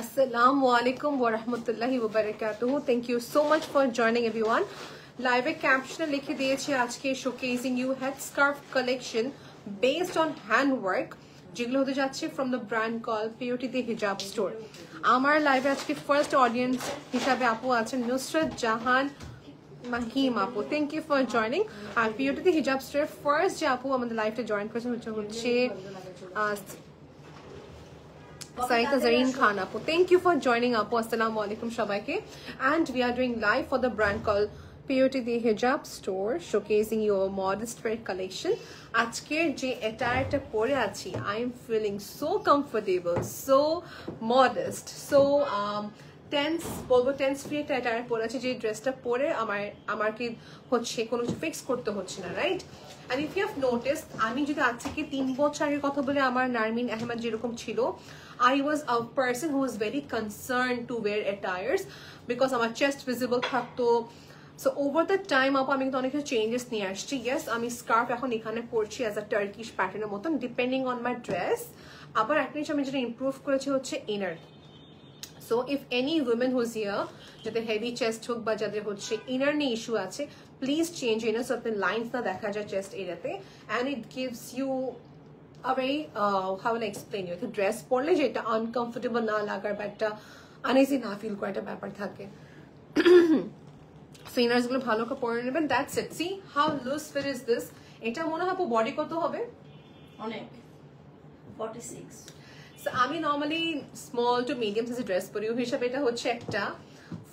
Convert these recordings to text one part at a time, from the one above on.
Assalamu alaikum wa rahmatullahi wa barakatuhu. Thank you so much for joining everyone. Live caption likhe diyechi ajke showcasing you headscarf collection based on handwork যেগুলো হতে যাচ্ছে from the brand called Purity the Hijab Store. আমার লাইভে আজকে first audience হিসাবে আপু আছেন নুসরাত জাহান মাহিম আপু, থ্যাংক ইউ ফর জয়নিং। আর Purity the Hijab Store first যে আপু আমাদের লাইভে জয়েন করেছেন হচ্ছে Saita Zareen Khan apu. Thank you for joining apu. Assalamu alaikum shabaike. And we are doing live for the brand called Purity the Hijab Store, showcasing your modest wear collection. Ajker je attire ta pore achi, I am feeling so comfortable, so modest, so tense bolbo tense free একটা attire পরে আছি, যে ড্রেসটা পরে আমার কি হচ্ছে কোনো কিছু ফিক্স করতে হচ্ছে না, right? And if you have noticed, আমি যদি আজ থেকে 3 বছর আগের কথা বলে, আমার নারমিন আহমেদ যেরকম ছিল, I was a person who was very concerned to wear attires because আমার chest visible থাকতো। So over the time আপু আমি কিন্তু অনেক চেঞ্জেস নিয়ে আসছি। ইয়েস, আমি স্কার্ফ এখন এখানে পরছি অ্যাজ আ টার্কিশ প্যাটার্নের মতন, ডিপেন্ডিং অন মাই ড্রেস। আবার একটা জিনিস আমি যেটা ইমপ্রুভ করেছি হচ্ছে inner. So if any women who's here যাদের হেভি চেস্ট হোক বা যাদের হচ্ছে ইনার নিয়ে ইস্যু আছে, প্লিজ চেঞ্জ ইনার সো আপনার লাইন্স না দেখা যায় চেস্ট এরিয়াতে, and it gives you a very how will I explain you, একটা ড্রেস পরলে যেটা আনকমফোর্টেবল না লাগার বা একটা আনইজি না ফিল করার একটা ব্যাপার থাকে। সো ইনার্স গুলো ভালো করে পরে নেবেন। That's it. See how loose fit is this. এটা মনে হয় বডি কত হবে? অনেক 46। আমি নর্মালি স্মল টু মিডিয়াম সাইজের ড্রেস পরি, ওই হিসাবে এটা হচ্ছে একটা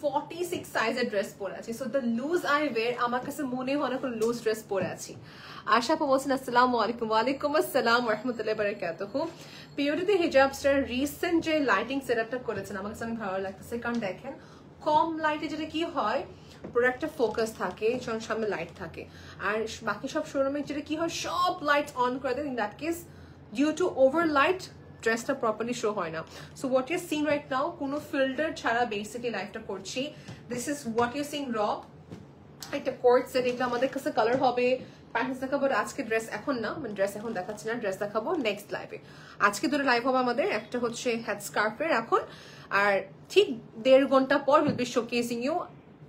46 সাইজের ড্রেস পরে আছি। So the loose I wear আমার কাছে মনে হয় না কোনো লুজ ড্রেস পরে আছি। আশা আপু বলছেন আসসালামু আলাইকুম। ওয়ালাইকুম আসসালাম ওয়া রাহমাতুল্লাহি ওয়া বারাকাতুহু। Purity the Hijab Store recent যে লাইটিং সেটআপটা করেছেন আমার কাছে অনেক ভালো লাগতেছে, কারণ দেখেন কম লাইটে যেটা কি হয়, প্রোডাক্টটা ফোকাস থাকে, যখন সামনে লাইট থাকে। আর বাকি সব শোরুমে যেটা কি হয়, সব লাইটস অন করে দেন, in that case due to over light ড্রেসটা প্রপারলি শো হয় না। So what you sing right now, কোনো ফিল্টার ছাড়া বেসিকলি লাইফটা করছি। This is what you sing র একটা কোর্ট সেট। এটা আমাদের কাছে কালার হবে, প্যান্টস দেখাবো আজকে, ড্রেস এখন না, মানে ড্রেস এখন দেখাচ্ছি না, ড্রেস দেখাবো নেক্সট লাইভে। আজকে দুটো লাইভ হবে আমাদের, একটা হচ্ছে হেড স্কার্ফের এখন, আর ঠিক 1.5 ঘন্টা পর will be showcasing you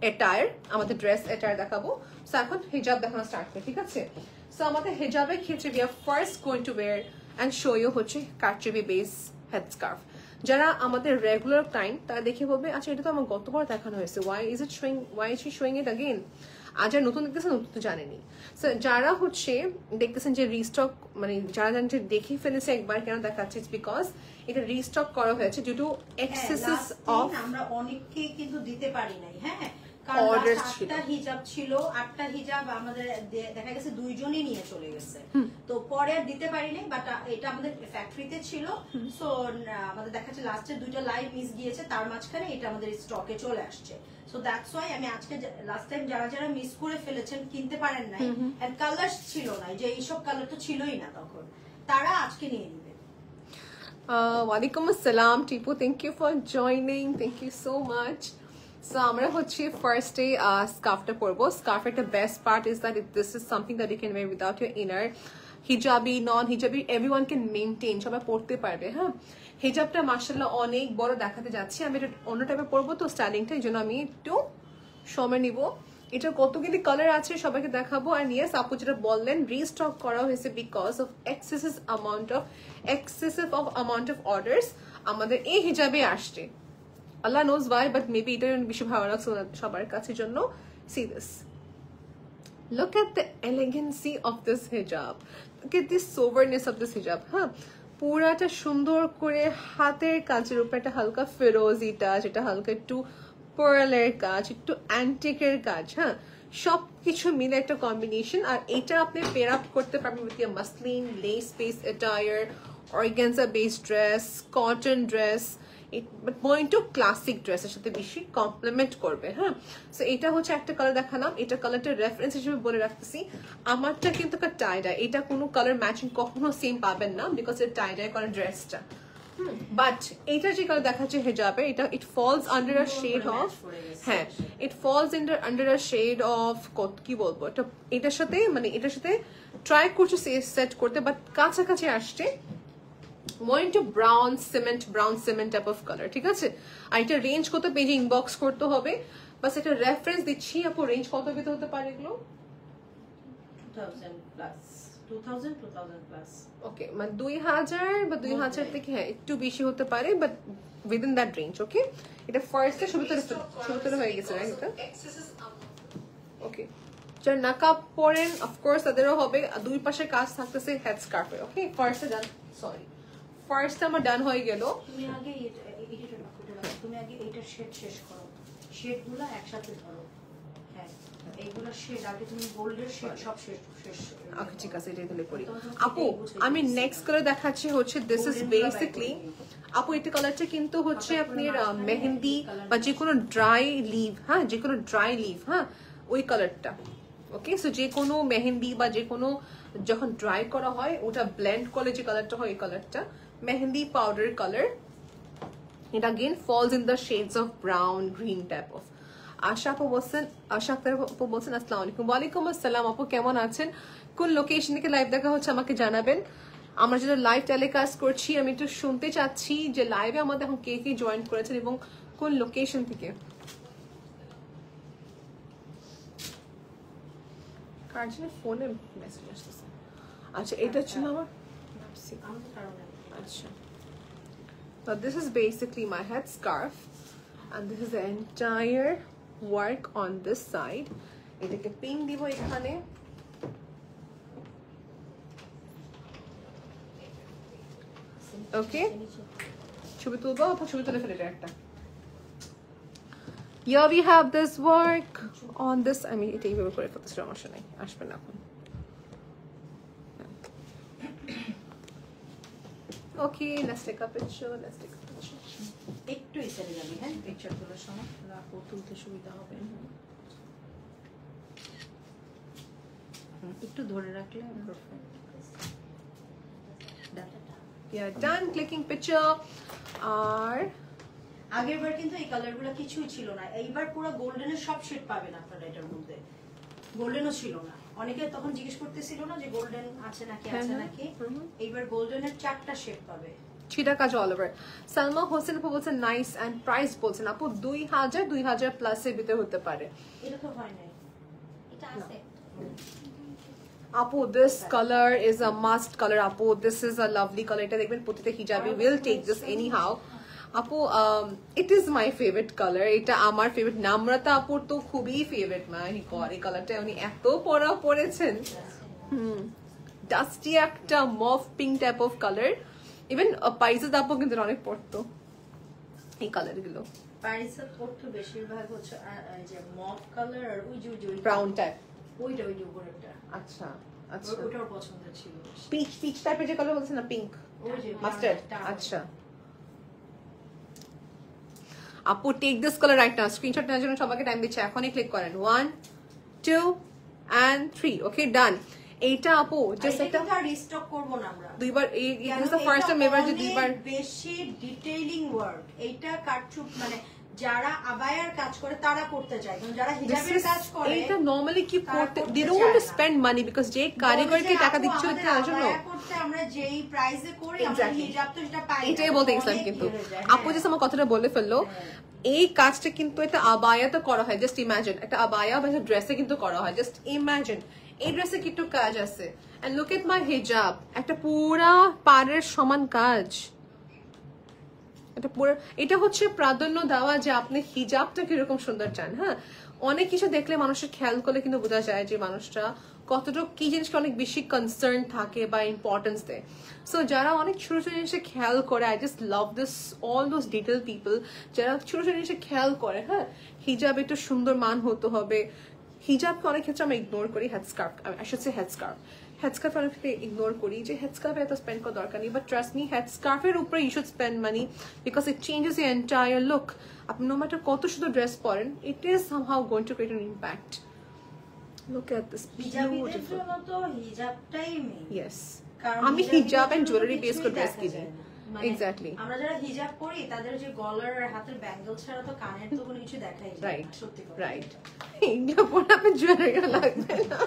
attire, আমাদের ড্রেস অ্যাটায়ার দেখাবো। সো এখন হিজাব দেখানো স্টার্ট করি, ঠিক আছে? সো আমাদের হিজাবের ক্ষেত্রে we are first going to wire and show you হচ্ছে কারচুপি বেস হেড স্কার্ফ। যারা আমাদের রেগুলার ক্লায়েন্ট তারা দেখে বলবে আচ্ছা এটা তো আমার গতবার দেখানো হয়েছে, why is she showing it again? আর যারা নতুন দেখতেছেন নতুন তো জানেনি। সো যারা হচ্ছে দেখতেছেন যে রিস্টক, মানে যারা জানেন যে দেখে ফেলেছে একবার কেন দেখাচ্ছে, ইটস বিকজ এটা রিস্টক করা হয়েছে ডিউ টু এক্সেসেস অফ, আমরা অনেককে কিন্তু দিতে পারি নাই। হ্যাঁ, অর্ডার ছিল, 8টা হিজাব ছিল, 8টা হিজাব আমাদের দেখা গেছে 2 জনই নিয়ে চলে গেছে। তো পরে আর দিতে পারি নাই, বাট এটা আমাদের ফ্যাক্টরিতে ছিল। সো আমাদের দেখা যাচ্ছে লাস্টের 2টা লাইভ মিস গিয়েছে, তার মাঝখানে এটা আমাদের স্টকে চলে আসছে। সো দ্যাটস ওয়াই আমি আজকে লাস্ট টাইম যারা মিস করে ফেলেছেন, কিনতে পারেন নাই, এন্ড কালার ছিল না, যে এইসব কালার তো ছিলই না তখন, তারা আজকে নিয়ে নেবে। ওয়ালাইকুম আসসালাম Tipu, thank you for joining, thank you so much. So আমরা হচ্ছে ফার্স্টে স্কার্ফটা পরবো। স্কার্ফের একটা best part is that this is something that you can wear without your inner. হিজাবি নন হিজাবি এভরিওয়ান ক্যান মেনটেন, সবাই পড়তে পারবে। হ্যাঁ, হিজাবটা মাশাআল্লাহ অনেক বড় দেখাতে যাচ্ছি, আমি এটা অন্য টাইপের পরবো তো স্টাইলিংটা, এই জন্য আমি একটু সময় নিব। এটা কতগুলি কালার আছে সবাইকে দেখাবো। আর ইয়েস আপু যেটা বললেন রিস্টক করা হয়েছে because of excessive amount of orders আমাদের এই হিজাবে আসছে। Allah knows why, but maybe এটা বেশি ভালো লাগছে সবার কাছে জন্য। See this. Look at the elegancy of this hijab. Look at the soberness of this hijab. হ্যাঁ, পুরাটা সুন্দর করে হাতের কাজের উপর একটা হালকা ফেরোজি টাচ, এটা হালকা একটু পার্লের কাজ, একটু অ্যান্টিকের কাজ। হ্যাঁ, সবকিছু মিলে একটা কম্বিনেশন। আর এটা আপনি পেয়ার আপ করতে পারবেন with your muslin, lace base attire, organza base dress, cotton dress, but point to classic ড্রেসের সাথে বেশি কমপ্লিমেন্ট করবে। হ্যাঁ, সো এটা হচ্ছে একটা কালার দেখালাম, এটা কালারটা রেফারেন্স হিসেবে বলে রাখতেছি। আমারটা কিন্তু টাই-ডাই, এটা কোনো কালার ম্যাচিং কখনো সেম পাবেন না বিকজ এর টাই-ডাই করা ড্রেসটা। বাট এইটা যে কালার দেখাচ্ছে হিজাবে, এটা it falls under a shade of, হ্যাঁ it falls under a shade of, কি বলবো, এটা এটার সাথে মানে এটার সাথে ট্রাই করছে সেট করতে, বাট কাছাকাছি আসছে। more into brown cement type of color, ঠিক আছে? আর এটা রেঞ্জ কত পেজে ইনবক্স করতে হবে, বাস এটা রেফারেন্স দিচ্ছি আপু। রেঞ্জ কত ভিতরে হতে পারে এগুলো? 2000 প্লাস 2000 প্লাস। ওকে, মানে 2000 বা 2000 থেকে হ্যাঁ একটু বেশি হতে পারে, বাট within that range. ওকে, এটা ফার্স্টে শুরুতে হয়ে গেছে রাইট? এটা ওকে, যারা নাকাব পরেন অফকোর্স তাদেরও হবে। দুই পাশে কাজ থাকতেছে হেড স্কার্ফে। ওকে, ফার্স্টে ডান, সরি ফার্স্টে আমার ডান হয়ে গেল। তুমি আগে তুমি আগে এইটার শেড শেষ করো, শেডগুলো একসাথে ধরো। হ্যাঁ, এইগুলো শেড আগে তুমি গোল্ডের শেড সব শেষ। ওকে ঠিক আছে, এটাই তাহলে করি। আপু আমি নেক্সট কালার দেখাচ্ছি হচ্ছে দিস ইজ বেসিকলি আপু এটা কালারটা কিন্তু হচ্ছে আপনার মেহেন্দি বা যে কোনো ড্রাই লিভ, হ্যাঁ যে কোনো ড্রাই লিভ, হ্যাঁ ওই কালারটা। ওকে, সো যে কোনো মেহেন্দি বা যে কোনো যখন ড্রাই করা হয় ওটা ব্লেন্ড করলে যে কালারটা হয় এই কালারটা মেহেন্দি পাউডার কালার। এটা again falls in the shades of brown green type of। আশা আপু বলছেন, আশা আক্তার আপু বলছেন আসসালামু আলাইকুম। ওয়ালাইকুম আসসালাম আপু, কেমন আছেন? কোন লোকেশন থেকে লাইভ দেখা হচ্ছে আমাকে জানাবেন। আমরা যেটা লাইভ টেলিকাস্ট করছি আমি একটু শুনতে চাচ্ছি যে লাইভে আমাদের এখন কে কে জয়েন করেছেন এবং কোন লোকেশন থেকে। কার জন্য ফোনে মেসেজ আসতেছে? আচ্ছা এটা ছিল আমার আচ্ছা। So this is basically my head scarf and this is the entire work on this side. এটাকে পিন দিব এখানে। ওকে, ছবি তুলবো, ছবি তুলে ফেলে একটা। Here we have this work on this, আমি এটা এইভাবে করে ফেলতে সমস্যা নাই, আসবে না এখন। Okay, let's take a picture. একটু ইসারে যাবি, হ্যাঁ পিকচার তোলার সময় রাখো, তুলতে সুবিধা হবে। একটু ধরে রাখলে Yeah, done clicking picture. আর আগেরবার কিন্তু এই কালারগুলো কিছুই ছিল না, এইবার পুরো গোল্ডেনের সব শেড পাবেন আপনারা এটার মধ্যে। গোল্ডেনও ছিল না, অনেকে তখন জিজ্ঞেস করতেছিল না যে গোল্ডেন আছে নাকি আছে নাকি। এইবার গোল্ডেনের 4টা শেড পাবে। ছিটা কাজ অল ওভার। সালমা হোসেন আপু বলছেন নাইস এন্ড প্রাইস বলছেন আপু 2000 প্লাস এর ভিতরে হতে পারে। এটা তো হয় নাই, এটা আছে আপু। This color is a must color আপু, this is a lovely color। এটা দেখবেন প্রতিটা হিজাবে will take this anyhow আপু। it is my favorite color, এটা আমার ফেভারিট। নামরাতা আপুর তো খুবই ফেভারিট মাহি কর এই কালারটা, উনি এত পরেছেন। ডাস্টি একটা mauve pink type of colour. Even pieces আপু কিন্তু অনেক পড়তো এই কালার গুলো। পাইসেস পড়তো বেশিরভাগ হচ্ছে যে মফ কালার আর ওই যে ব্রাউন টাইপ, ওইটা ওই যে উপরেরটা। আচ্ছা আচ্ছা, ওটার পছন্দ ছিল। পিচ টাইপের যে কালার বলছেন না, পিঙ্ক মাস্টার্ড। আচ্ছা আপু take this colour right now. Screenshot নেওয়ার জন্য সবাইকে টাইম দিচ্ছে, এখনই ক্লিক করেন। 1 2 and 3। ওকে ডান। এইটা আপু জাস্ট একটা রিস্টক করব না আমরা দুইবার। এই is the first time ever যে দুইবার বেশি ডিটেইলিং ওয়ার্ক। এইটা কাটছুপ মানে যারা আবায়ার কাজ করে তারা করতে চায়, কিন্তু যারা হিজাবের কাজ করে এটা নরমালি কি করতে they don't want to spend money because যে কারিগরকে টাকা দিচ্ছে তার জন্য করতে আমরা যেই প্রাইসে করি আমরা হিজাব তো এটা পাই। এটাই বলতে গেছিলাম, কিন্তু আপু জাস্ট আমার কথাটা বলে ফেললো। এই কাজটা কিন্তু এটা আবায়াতে করা হয়। জাস্ট ইমাজিন একটা আবায়া বা একটা ড্রেসে কিন্তু করা হয়। জাস্ট ইমাজিন এই ড্রেসে কি একটু কাজ আছে। এন্ড লুক এট মাই হিজাব, একটা পুরা পাড়ের সমান কাজ। এটা হচ্ছে প্রাধান্য দেওয়া যে আপনি হিজাবটা কিরকম সুন্দর চান। হ্যাঁ, অনেক কিছু দেখলে মানুষের খেয়াল করলে কিন্তু বোঝা যায় যে মানুষটা কতটুকু কি জিনিসকে অনেক বেশি কনসার্ন থাকে বা ইম্পর্টেন্স দেয়। সো যারা অনেক ছোট ছোট জিনিসে খেয়াল করে, I just love this all those detail people যারা ছোট ছোট জিনিসে খেয়াল করে। হ্যাঁ, হিজাব একটু সুন্দর মান হতে হবে। হিজাবকে অনেক ক্ষেত্রে আমরা ইগনোর করি। Headscarf, I should say headscarf অনেক ক্ষেত্রে ইগনোর করি যে হেডস্কার্ফে এত স্পেন্ড করার দরকার নেই। বাট ট্রাস্ট মি, হেডস্কার্ফের উপরে you should spend money because it changes the entire look. আপনি নো ম্যাটার কত শুধু ড্রেস পরেন, it is somehow going to create an impact. Look at this beautiful. তো হিজাবটাই মেইন। ইয়েস, আমি হিজাব এন্ড জুয়েলারি বেস করে ড্রেস কিনি। এক্স্যাক্টলি, আমরা যারা হিজাব পরি তাদের যে গলার আর হাতের ব্যাঙ্গেল ছাড়া তো কানের তো কোনো কিছু দেখাই যায় না। রাইট সত্যি কথা, রাইট। এগুলো পরে আপনি জুয়েলারি লাগবে না।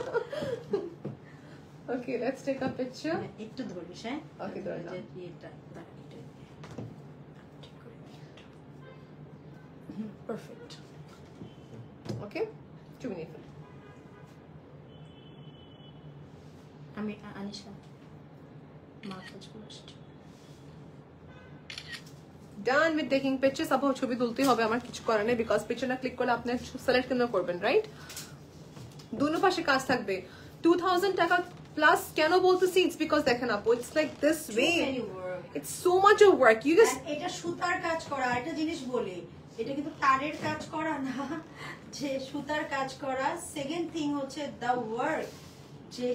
Okay, let's take a picture. একটু ধরিস, হ্যাঁ? Okay, ধরে নাও। Perfect. Okay, 2 minutes. আমি আনিশা মাসাজ করছি। Done with taking pictures. अब ছবি তুলতে হবে আমার কিছু করার নেই বিকজ পিকচার না ক্লিক করলে আপনি সিলেক্ট কেন করবেন, রাইট? দুনো পাশে কাজ থাকবে। 2000 টাকা প্লাস কেন বলতেছি? ইটস বিকজ দেখেন আপু, it's like this way, it's so much of work. You just এটা সুতার কাজ করা। একটা জিনিস বলি, এটা কিন্তু তারের কাজ করা না, যে সুতার কাজ করা। সেকেন্ড থিং হচ্ছে দ্য ওয়ার্ক, যে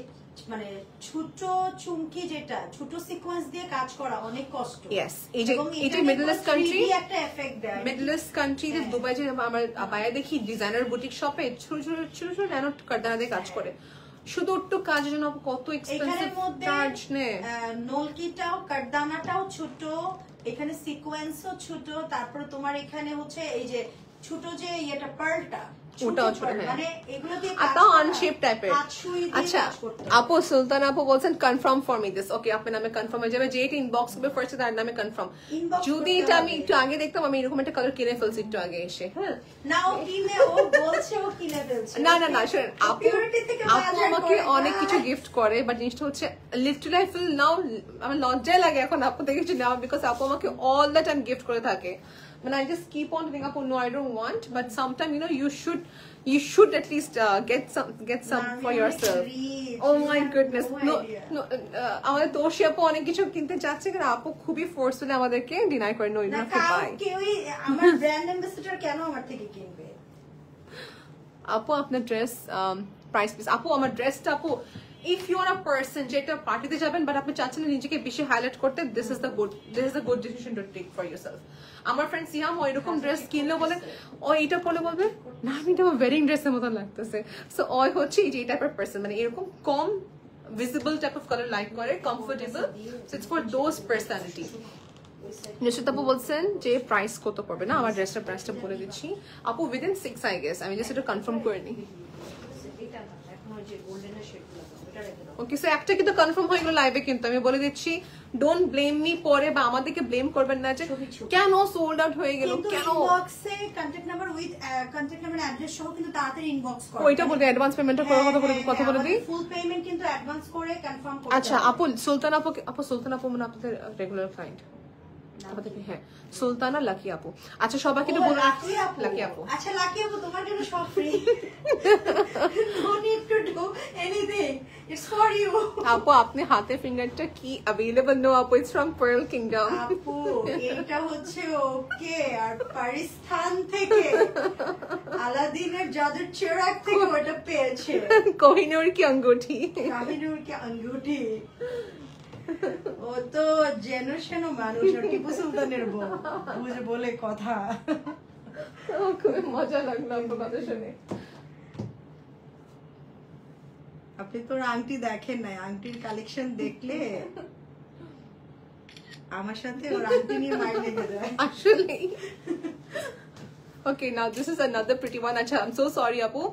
মানে ছোট চুমকি, যেটা ছোট সিকোয়েন্স দিয়ে কাজ করা অনেক কষ্ট। ইয়েস, এই যে এটা মিডল ইস্ট কান্ট্রি, একটা এফেক্ট দেয়। মিডল ইস্ট কান্ট্রিতে দুবাই যে আমার বাইরে দেখি ডিজাইনার বুটিক শপে ছোট ছোট ছোট ছোট ন্যানো কারদানা দিয়ে কাজ করে, শুধু একটু কাজের জন্য কত এক্সপেন্সিভ চার্জ নেয়। নলকিটাও কারদানাটাও ছোট, এখানে সিকোয়েন্সও ছোট, তারপর তোমার এখানে হচ্ছে এই যে ছোট যে এটা পার্লটা ওটাও ছোট, মানে এগুলো দিয়ে আতাও আনশেপ টাইপের। আচ্ছা আপু, সুলতান আপু বলছেন কনফার্ম ফর মি দিস। ওকে, আপনার নামে কনফার্ম হয়ে যাবে, যেটা ইনবক্স হবে ফার্স্ট তার নামে কনফার্ম। যদি এটা আমি একটু আগে দেখতাম, আমি এরকম একটা কালার কিনে ফেলছি একটু আগে এসে। হ্যাঁ, না ও কিনে, ও বলছে ও কিনে ফেলছে। না না না, শুনেন আপু, আপু আমাকে অনেক কিছু গিফট করে, বাট জিনিসটা হচ্ছে লিটারালি আই ফিল নাও, আমার লজ্জায় লাগে এখন আপু থেকে কিছু নেওয়া, বিকজ আপু আমাকে অল দ্য টাইম গিফট করে থাকে। When I just keep on thinking, "Apu, no, I don't want." But sometimes, you know, you should at least get some for yourself. Oh my goodness, no. আমাদের তোষি আপু অনেক কিছু কিনতে চাচ্ছে, কিন্তু আপু খুবই ফোর্সফুলি আমাদেরকে ডিনাই করে, "No, you don't have to buy." কেউই আমার ব্র্যান্ড অ্যাম্বাসেডর কেন আমার থেকে কিনবে? আপু আপনার ড্রেস প্রাইস প্লিজ। আপু আমার ড্রেসটা আপু, if you are a person যেটা পার্টিতে যাবেন বাট আপনি চাচ্ছেন না নিজেকে বেশি হাইলাইট করতে, this is the good decision to take for yourself. আমার ফ্রেন্ড সিয়াম ও এরকম ড্রেস কিনলে বলে, ও এটা পরে বলবে না আমি এটা ওয়েডিং ড্রেসের মতো লাগতেছে। সো ওই হচ্ছে এই টাইপের পার্সন, মানে এরকম কম visible type of colour like করে, comfortable. So it's for those personality. নিশ্চিত আপু বলছেন যে প্রাইস কত পড়বে না, আমার ড্রেসটার প্রাইসটা বলে দিচ্ছি আপু, উইদিন 6 আই গেস, আমি জাস্ট এটা কনফার্ম করে নিই। ওকে, সো একটা কিন্তু কনফার্ম হয়ে গেল লাইভে, কিন্তু আমি বলে দিচ্ছি ডোন্ট ব্লেম মি পরে, বা আমাদেরকে ব্লেম করবেন না যে কেন সোল্ড আউট হয়ে গেল, কেন। ইনবক্সে contact number with contact number address সহ কিন্তু তাড়াতাড়ি ইনবক্স করো। ওইটা বলতে অ্যাডভান্স পেমেন্টটা করার কথা বলে দিই। ফুল পেমেন্ট কিন্তু অ্যাডভান্স করে কনফার্ম করতে। আচ্ছা আপু, সুলতান আপু মানে আপনাদের রেগুলার ক্লায়েন্ট আমাদের, হ্যাঁ সুলতানা লাকি আপু। আচ্ছা সবাইকে একটু বলুন লাকি আপু। আচ্ছা লাকি আপু, তোমার জন্য সব free, no need to do anything, it's for you. আপু আপনি হাতে ফিঙ্গারটা কি अवेलेबल নো আপু, ইটস ফ্রম পার্ল কিংডম। আপু এটা হচ্ছে ওকে, আর পাকিস্তান থেকে আলাদিনের জাদুর চেরাগ থেকে ওটা পেয়েছে, কোহিনূর কি আঙ্গুঠি, কোহিনূর কি আঙ্গুঠি। ও তো জেনারেশন মানুষ, টিপু সুলতানের বউ, বুঝে বলে কথা। খুব মজা লাগলো আপনার কথা শুনে। আপনি তো আংটি দেখেন নাই, আংটির কালেকশন দেখলে আমার সাথে ওর আংটি নিয়ে মাইল লেগে যায় আসলে। Okay, now this is another pretty one. Acha, I'm so sorry, Apu.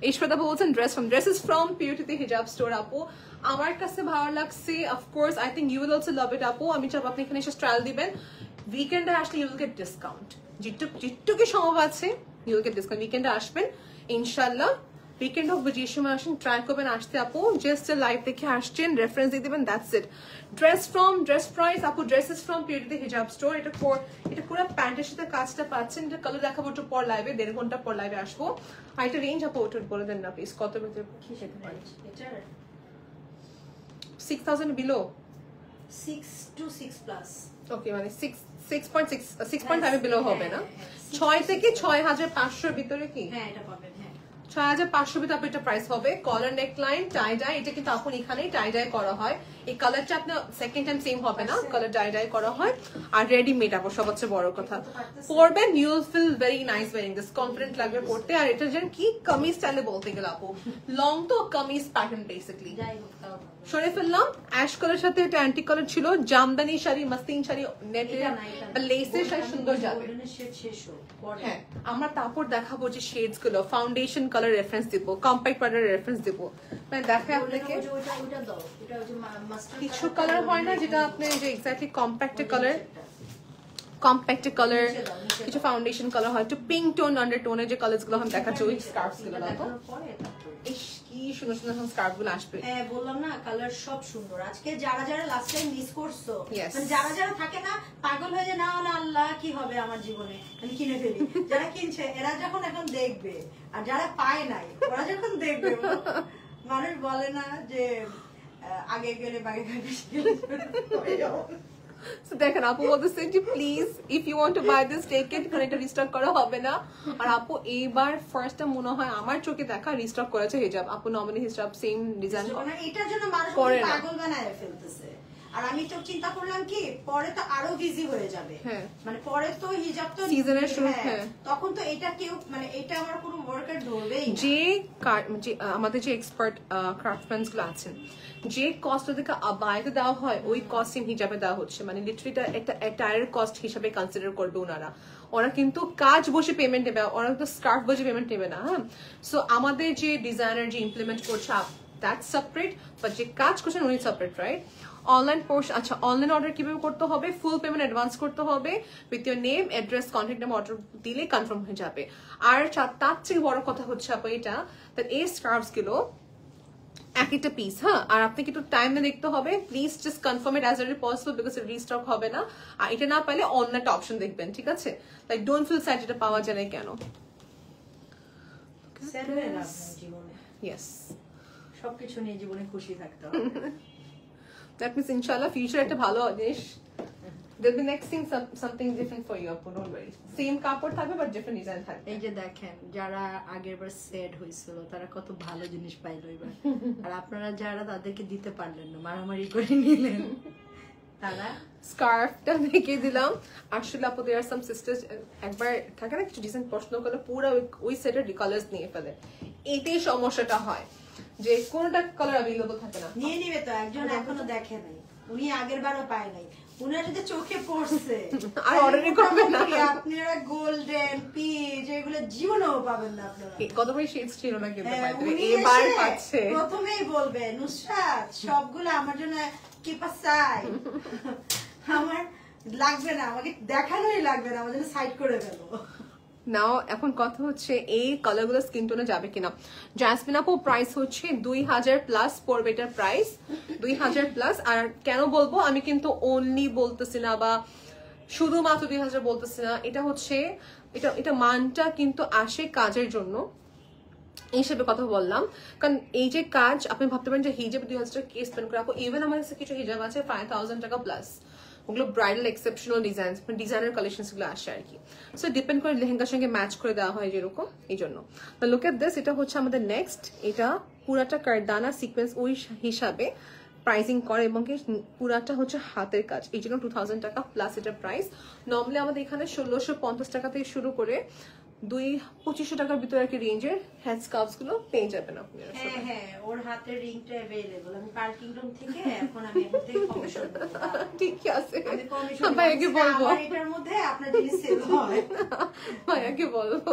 Ishwata বলছেন dress is from Beauty the Hijab store, Apu. আমার কাছে ভালো লাগছে, of course I think you will also love it, Apu. আমি চাপ আপনি এখানে এসে ট্রায়াল দিবেন, উইকেন্ডে আসলে you will get discount, যেটুকু সম্ভব আছে you will get discount। উইকেন্ডে আসবেন ইনশাআল্লাহ, উইকেন্ড হোক যে সময় আসেন ট্রাই করবেন আসতে আপু, জাস্ট লাইভ দেখে আসছেন রেফারেন্স দিয়ে দিবেন, দ্যাটস ইট। ড্রেস প্রাইস আপু, ড্রেসেস ফ্রম বিউটি দ্য হিজাব স্টোর। এটা পুরো প্যান্টের সাথে কাজটা পাচ্ছেন, এটা কালার দেখাবো একটু পর লাইভে, 1.5 ঘন্টা পর লাইভে আসবো। আর এটা রেঞ্জ আপু ওটা বলে দেন না প্লিজ, কত ভিতরে কি খেতে পারি? 6000 বিলো, 6 to 6 প্লাস। ওকে, মানে 6.5 বিলো হবে না, 6 থেকে 6500 ভিতরে কি? হ্যাঁ এটা পাবেন, হ্যাঁ 6500 ভিতরে আপু এটা প্রাইস হবে। কলার নেক লাইন টাই ডাই, এটা কিন্তু আপনি এখানেই টাই ডাই করা হয়, এই কালারটা আপনার সেকেন্ড টাইম সেম হবে না, কালার টাই ডাই করা হয়। আর রেডিমেড আপু সবচেয়ে বড় কথা, পরবেন you will feel very nice wearing this, confident লাগবে পড়তে। আর এটা যেন কি কামিজ স্টাইলে বলতে গেলে আপু, লং তো কামিজ প্যাটার্ন বেসিক্যালি। সরে ফেললাম, অ্যাশ কালার সাথে এটা অ্যান্টিক কালার ছিল, জামদানি শাড়ি, মাসলিন শাড়ি, নেটের লেসের শাড়ি সুন্দর যাবে। হ্যাঁ আমরা তারপর দেখাবো যে শেডস গুলো, ফাউন্ডেশন কালার কালার রেফারেন্স দিব, কম্প্যাক্ট পাউডার রেফারেন্স দিব, মানে দেখায় আপনাকে কিছু কালার হয় না যেটা আপনি যে এক্স্যাক্টলি কম্প্যাক্ট কালার, কিছু ফাউন্ডেশন কালার হয়, একটু পিঙ্ক টোন আন্ডারটোনের যে কালারস গুলো আমি দেখাচ্ছি, ওই স্কার্ফস গুলো দেখো। ইস কি সুন্দর সুন্দর স্কার্ফ গুলো আসবে। হ্যাঁ বললাম না কালার সব সুন্দর। আজকে যারা যারা লাস্ট টাইম মিস করছো, মানে যারা যারা থাকে না পাগল হয়ে যায়, না না আল্লাহ কি হবে আমার জীবনে, আমি কিনে ফেলি, যারা কিনছে এরা যখন এখন দেখবে, আর যারা পায় নাই ওরা যখন দেখবে, মানুষ বলে না যে আগে গেলে বাগে খাবি। So দেখেন আপু বলতেছে যে please if you want to buy this take it, কারণ এটা রিস্টক করা হবে না। আর আপু এইবার ফার্স্ট টাইম মনে হয় আমার চোখে দেখা রিস্টক করেছে হিজাব। আপু নর্মালি হিজাব সেম ডিজাইন এটার জন্য মানুষ পাগল বানায় ফেলতেছে। আর আমি তো চিন্তা করলাম কি পরে তো আরো বিজি হয়ে যাবে, মানে পরে তো হিজাব তো সিজনের শুরু, তখন তো এটা কেউ মানে এটা আমার কোনো ওয়ার্কার ধরবেই না। যে আমাদের যে এক্সপার্ট ক্রাফটম্যানস গুলো আছেন, যে কস্ট ওদেরকে আবাইতে দেওয়া হয় ওই কস্ট হিসাবে দেওয়া হচ্ছে, মানে লিটারালি একটা অ্যাটায়ার কস্ট হিসাবে কনসিডার করবে ওনারা। ওরা কিন্তু কাজ বসে পেমেন্ট নেবে, ওরা তো স্কার্ফ বসে পেমেন্ট নেবে না। হ্যাঁ, সো আমাদের যে ডিজাইনার যে ইমপ্লিমেন্ট করছে দ্যাটস সেপারেট, বাট যে কাজ করছেন উনি সেপারেট, রাইট? অনলাইন পোর্শন, আচ্ছা অনলাইন অর্ডার কিভাবে করতে হবে? ফুল পেমেন্ট অ্যাডভান্স করতে হবে, with your name, address, contact number order দিলে কনফার্ম হয়ে যাবে। আর তার থেকে বড় কথা হচ্ছে আপু এটা, এই স্কার্ফস গুলো এক একটা পিস, হ্যাঁ, আর আপনাকে একটু টাইম দেখতে হবে, please just confirm it as early possible, because restock হবে না। আর এটা না পাইলে অন্য একটা অপশন দেখবেন, ঠিক আছে? লাইক ডোন্ট ফিল স্যাড এটা পাওয়া যায় না কেন। ইয়েস, সবকিছু নিয়ে জীবনে খুশি থাকতে হবে। দ্যাট মিন্স ইনশাআল্লাহ ফিউচার একটা ভালো জিনিস, there'll be next thing something different for you, don't worry, same কাপড় থাকবে বাট ডিফারেন্ট ডিজাইন থাকবে। এই যে দেখেন যারা আগের বার সেড হয়েছিল তারা কত ভালো জিনিস পাইলো এবার, আর আপনারা যারা তাদেরকে দিতে পারলেন না, মারামারি করে নিলেন। তারা স্কার্ফটা দেখিয়ে দিলাম। আসলে আপু দেয়ার সাম সিস্টার্স একবার থাকে না কিছু ডিজাইন পছন্দ করলে পুরো ওই সেটের কালার্স নিয়ে ফেলে, এতেই সমস্যাটা হয় যে কোনটা কালার অ্যাভেলেবল থাকে না। নিয়ে নিবে তো, একজন এখনো দেখে নাই, উনি আগের বারও পায় নাই, উনার যদি চোখে পড়ছে আর অর্ডারই করবেন না। আপনারা গোল্ডেন পিচ এগুলো জীবনেও পাবেন না আপনারা। কতবার শেডস ছিল না কিন্তু এবার পাচ্ছে। প্রথমেই বলবে নুসরাত সবগুলো আমার জন্য কি পাসাই, আমার লাগবে না, আমাকে দেখানোই লাগবে না, আমার জন্য সাইড করে ফেলো। নাও এখন কথা হচ্ছে এই কালারগুলো স্কিন টোনে যাবে কিনা। জেসমিন আপু প্রাইস হচ্ছে 2000 প্লাস পড়বে, এটার প্রাইস 2000 প্লাস। আর কেন বলবো, আমি কিন্তু অনলি বলতেছি না বা শুধুমাত্র 2000 বলতেছি না, এটা হচ্ছে এটা মানটা কিন্তু আসে কাজের জন্য এই হিসেবে কথা বললাম। কারণ এই যে কাজ আপনি ভাবতে পারেন যে হিজাব 2000 টাকা কে স্পেন্ড করে, আপু ইভেন আমার কাছে কিছু হিজাব আছে 5000 টাকা প্লাস, ওগুলো bridal exceptional design, designer collection গুলো আসে আর কি। সো ডিপেন্ড করে লেহেঙ্গার সঙ্গে ম্যাচ করে দেওয়া হয় যেরকম, এই জন্য। লুক এট দিস, এটা হচ্ছে আমাদের নেক্সট, এটা পুরাটা কারদানা সিকোয়েন্স ওই হিসাবে প্রাইসিং করে এবং পুরাটা হচ্ছে হাতের কাজ, এই জন্য 2000 টাকা প্লাস এটার প্রাইস। নর্মালি আমাদের এখানে 1650 টাকা থেকে শুরু করে 2500 টাকার ভিতরে আর কি রেঞ্জের হ্যান্ড স্কার্ফস গুলো পেয়ে যাবেন আপনি। হ্যাঁ হ্যাঁ, ওর হাতের রিংটা अवेलेबल, আমি পার্কিংডম থেকে এখন আমি এখান থেকে কমিশন দেব। ঠিক আছে, আমি কমিশন ভাইয়াকে বলবো এটার মধ্যে আপনার জিনিস সেল হয়, ভাইয়াকে বলবো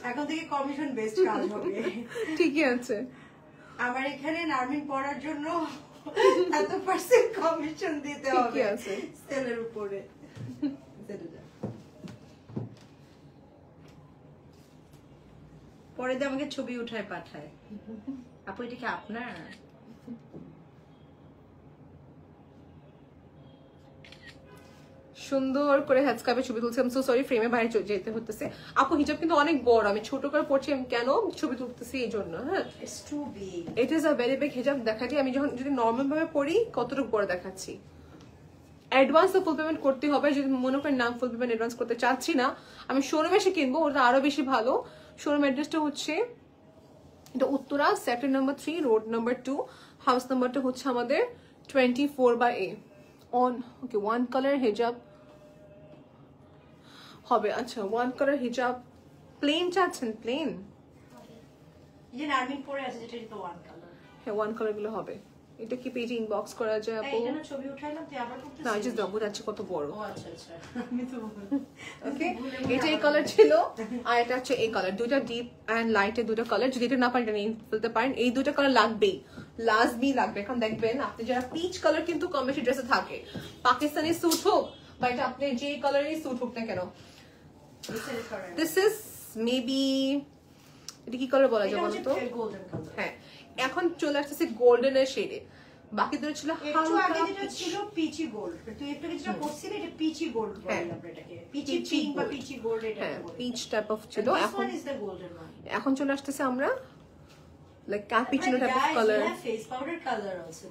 এখন থেকে কমিশন বেসড কাজ হবে। ঠিকই আছে, আমার এখানে নার্মিন পড়ার জন্য এত পার্সেন্ট কমিশন দিতে হবে, ঠিকই আছে সেলের উপরে। পরে দিয়ে আমাকে ছবি উঠায় পাঠায়, আপু এটা কি আপনার? সুন্দর করে হ্যান্ডস্কার্ফে ছবি তুলছি। আমি সো সরি ফ্রেমে বাইরে যেতে হতেছে। আপু হিজাব কিন্তু অনেক বড়, আমি ছোট করে পড়ছি, আমি কেন ছবি তুলতেছি এই জন্য। হ্যাঁ, it is a very big হিজাব। দেখাচ্ছি আমি যখন যদি নর্মাল ভাবে পড়ি কতটুকু বড় দেখাচ্ছি। অ্যাডভান্স তো ফুল পেমেন্ট করতে হবে, যদি মনে করেন না ফুল পেমেন্ট অ্যাডভান্স করতে চাচ্ছি না, আমি শোরুমে এসে কিনবো, ওটা আরো বেশি ভালো। শোরুম অ্যাড্রেসটা হচ্ছে এটা Uttara, sector number 3, road number 2, house নাম্বারটা হচ্ছে আমাদের 24/A। On okay, one colour হিজাব হবে। আচ্ছা, ওয়ান কালার হিজাব প্লেন চাচ্ছেন? প্লেন যে নার্মিন পরে আছে যেটা তো ওয়ান কালার। হ্যাঁ, ওয়ান কালার গুলো হবে। এটা কি পেজে ইনবক্স করা যায় আপু? এটা ছবি উঠাইলাম, তুই আবার করতেছিস? না, জাস্ট দেখো যাচ্ছে কত বড়। ও আচ্ছা আচ্ছা, আমি তো ওকে, এটা এই কালার ছিল আর এটা হচ্ছে এই কালার, দুইটা ডিপ এন্ড লাইটের দুটো কালার। যদি এটা না পারেন এটা নিয়ে ফেলতে পারেন, এই দুটো কালার লাগবেই, লাজমি লাগবে। এখন দেখবেন আপনি যারা পিচ কালার কিন্তু কম বেশি ড্রেসে থাকে, পাকিস্তানি স্যুট হোক বা এটা আপনি যে কালারেরই স্যুট হোক না কেন, দিস ইজ মেবি এটা কি কালার বলা যায় বলতো? হ্যাঁ, এখন চলে আসতেছে গোল্ডেনের শেডে। বাকি দুটো ছিল একটু আগে যেটা ছিল পিচি গোল্ড, তুই একটু যেটা করছিলি এটা পিচি গোল্ড বলে আমরা এটাকে, পিচি পিঙ্ক বা পিচি গোল্ড, এটা পিচ টাইপ অফ ছিল। এখন চলে আসতেছে আমরা like cappuccino type of colour. Face powder colour আছে।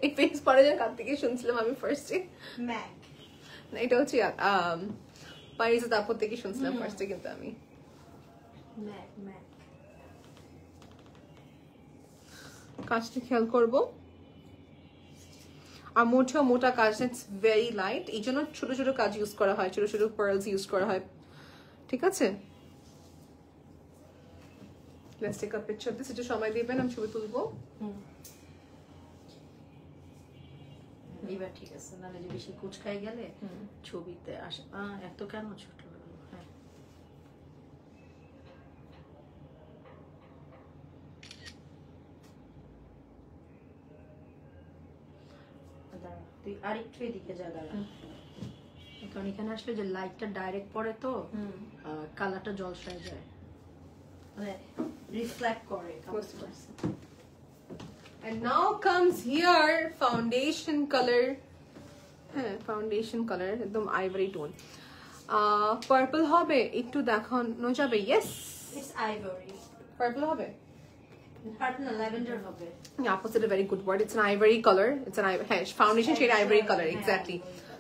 এই ফেস পাউডার কার থেকে শুনছিলাম আমি ফার্স্টে? ম্যাক। না, এটা হচ্ছে পারিসের তারপর থেকে শুনছিলাম ফার্স্টে, কিন্তু আমি ম্যাক ম্যাক। কাজটা খেয়াল করবো। আর মোটা কাজ, ইটস ভেরি লাইট, এই জন্য ছোট ছোট কাজ ইউজ করা হয়, ছোট ছোট পার্লস ইউজ করা হয়। ঠিক আছে, let's take a picture this. একটু সময় দিবেন, আমি ছবি তুলবো। এবার ঠিক আছে, নাহলে যে বেশি কুচকাই গেলে ছবিতে আসে। এত কেন ছোট? তুই আরেকটু এদিকে যা, দাঁড়া, কারণ এখানে আসলে যে লাইটটা ডাইরেক্ট পড়ে তো কালারটা জলসায় যায়, মানে রিফ্লেক্ট করে। And now comes here foundation color. হ্যাঁ, ফাউন্ডেশন কালার একদম আইভরি টোন। পার্পল হবে, একটু দেখানো যাবে? Yes, it's ivory. পার্পল হবে, পার্পল না, ল্যাভেন্ডার হবে। Yeah, opposite a very good word. It's an ivory color. It's an foundation shade ivory color, exactly.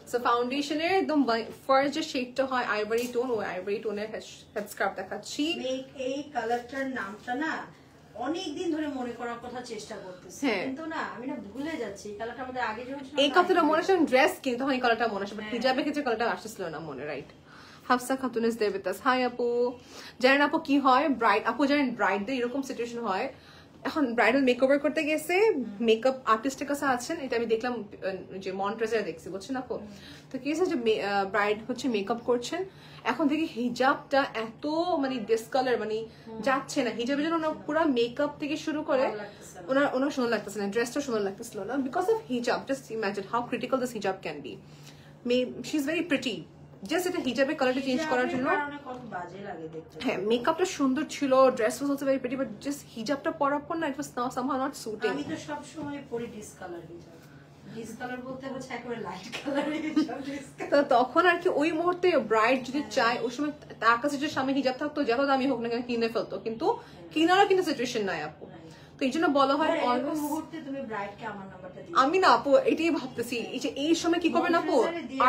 So foundation এর একদম ফার্স্ট যে শেডটা হয় আইভরি টোন, ওই আইভরি টোনের হেড স্কার্ফ দেখাচ্ছি। এই কালারটার নামটা না অনেকদিন ধরে মনে করার কথা চেষ্টা করতেছি, কিন্তু না আমি না ভুলে যাচ্ছি। এই কালারটা আমাদের আগে যখন এই কথাটা মনে আসে ড্রেস কিনতে, তখন এই কালারটা মনে আসে, বাট হিজাবে ক্ষেত্রে কালারটা আসতেছিল না মনে, right? Hafsa Khatun is there with us. Hi আপু। জানেন আপু কি হয়, ব্রাইড আপু জানেন ব্রাইডদের এরকম সিচুয়েশন হয়, এখন ব্রাইডাল মেকওভার করতে গেছে, মেকআপ আর্টিস্টের কাছে আছেন, এটা আমি দেখলাম যে মন্ট্রেজারে দেখছি, বুঝছেন আপু? তো কি হয়েছে যে ব্রাইড হচ্ছে মেকআপ করছেন, এখন দেখি হিজাবটা এত মানে ডিসকালার, মানে যাচ্ছে না হিজাবের জন্য, ওনার পুরো মেকআপ থেকে শুরু করে ওনার সুন্দর লাগতেছে না, ড্রেসটা সুন্দর লাগতেছিল না, বিকজ অফ হিজাব। Just imagine how critical this হিজাব can be. She is very pretty, just এটা হিজাবের কালারটা চেঞ্জ করার জন্য। হ্যাঁ, মেকআপটা সুন্দর ছিল, dress was also very pretty, but just হিজাবটা পরার পর না, it was somehow not suiting. আমি তো সব সময় পরি ডিসকালার হিজাব। ডিসকালার বলতে হচ্ছে একেবারে লাইট কালার হিজাব। তো তখন আর কি ওই মুহূর্তে ব্রাইড যদি চায়, ওই সময় তার কাছে যে সামনে হিজাব থাকতো, যত দামি হোক না কেন কিনে ফেলতো, কিন্তু কিনারও কিন্তু সিচুয়েশন নাই আপু। তো এই জন্য বলা হয় অলওয়েজ মুহূর্তে তুমি ব্রাইডকে আমার নাম্বারটা দিও। আমি না আপু এটাই ভাবতেছি, এই যে এই সময় কি করবেন আপু,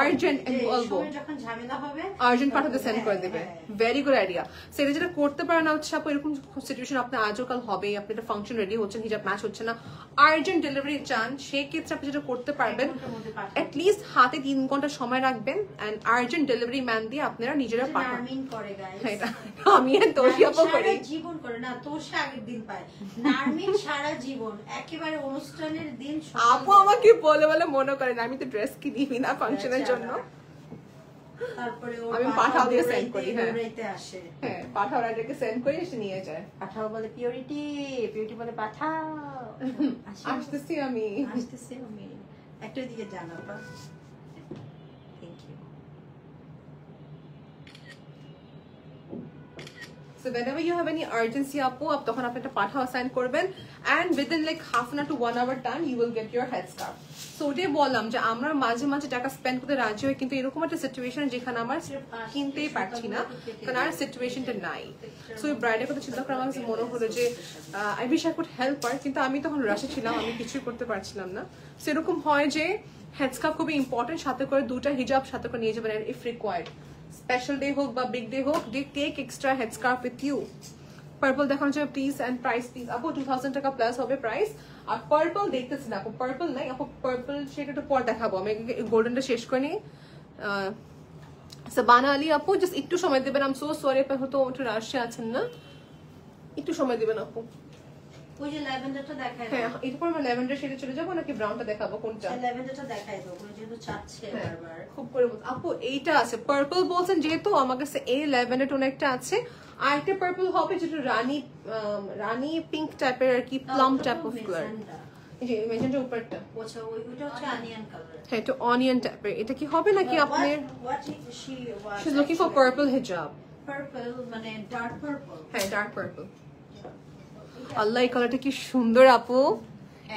আর্জেন্ট বলবো, যখন ঝামেলা হবে আর্জেন্ট পাঠাতে সেন্ড করে দেবে। Very good idea. সেটা যেটা করতে পারে না হচ্ছে আপু, এরকম সিচুয়েশন আপনার আজও কাল হবে, আপনি একটা ফাংশন রেডি হচ্ছেন, হিজাব ম্যাচ হচ্ছে না, আর্জেন্ট ডেলিভারি চান, সেই ক্ষেত্রে আপনি যেটা করতে পারবেন, অ্যাটলিস্ট হাতে 3 ঘন্টা সময় রাখবেন, এন্ড আর্জেন্ট ডেলিভারি ম্যান দিয়ে আপনারা নিজেরা পাঠান। নারমিন করে গাইস, আমি আর তোষি আপু করি। জীবন করে না, তোষা আগের দিন পায়, নারমিন সারা জীবন একেবারে অনুষ্ঠানের দিন। আপু আমাকে বলে বলে মনে করেন আমি তো ড্রেস কিনি না ফাংশনের জন্য, তারপরে আমি পাঠাও দিয়ে সেন্ড করি। হ্যাঁ আসে, হ্যাঁ পাঠাও, রাইটারকে সেন্ড করে এসে নিয়ে যায়। পাঠাও বলে পিউরিটি, পিউরিটি বলে পাঠাও। আসতেছি আমি, একটা দিকে জানাবা। Thank you. So whenever you have any urgency আপু, তখন আপনি একটা পাঠাও সাইন করবেন, and within like half an hour to 1 hour time you will get your headscarf. So ওটাই বললাম যে আমরা মাঝে মাঝে টাকা স্পেন্ড করতে রাজি হই, কিন্তু এরকম একটা সিচুয়েশন যেখানে আমরা কিনতেই পারছি না, কারণ আর সিচুয়েশনটা নাই। সো এই ব্রাইডের কথা চিন্তা করে আমার কাছে মনে হলো যে I wish I could help হার, কিন্তু আমি তখন রাশে ছিলাম, আমি কিছুই করতে পারছিলাম না। সেরকম হয় যে হেডস্কার্ফ খুবই ইম্পর্টেন্ট, সাথে করে 2টা হিজাব সাথে করে নিয়ে যাবেন ইফ রিকোয়ার্ড। স্পেশাল ডে হোক বা বিগ ডে হোক, take extra headscarf with you. Purple দেখানো যাবে প্লিজ, এন্ড প্রাইস প্লিজ আপু 2000 টাকা প্লাস হবে প্রাইস। আর পার্পল দেখতেছি না আপু, পার্পল নাই আপু, পার্পল সেটা একটু পর দেখাবো, আমি গোল্ডেনটা শেষ করে নিই। সাবানা আলী আপু জাস্ট একটু সময় দেবেন, আই এম সো সরি, হয়তো একটু রাশে আছেন না, একটু সময় দেবেন আপু। ওই যে ল্যাভেন্ডারটা দেখাই হ্যাঁ এরপর আমরা ল্যাভেন্ডার শেডে চলে যাবো নাকি ব্রাউনটা দেখাবো কোনটা? ল্যাভেন্ডারটা দেখাই দাও ওই যেহেতু চাচ্ছে বারবার খুব করে আপু এইটা আছে পার্পল বলছেন যেহেতু আমার কাছে এই ল্যাভেন্ডার টোন একটা আছে আর একটা পার্পল হবে যেটা রানী পিঙ্ক টাইপের আর কি প্লাম টাইপ অফ কালার এই যে মেজেন্টার উপরটা আচ্ছা ওইটা হচ্ছে অনিয়ন কালার হ্যাঁ এটা অনিয়ন টাইপের এটা কি হবে নাকি আপনি what she was she's looking for purple hijab purple মানে ডার্ক পার্পল হ্যাঁ ডার্ক পার্পল আল্লাহ এই কালারটা কি সুন্দর আপু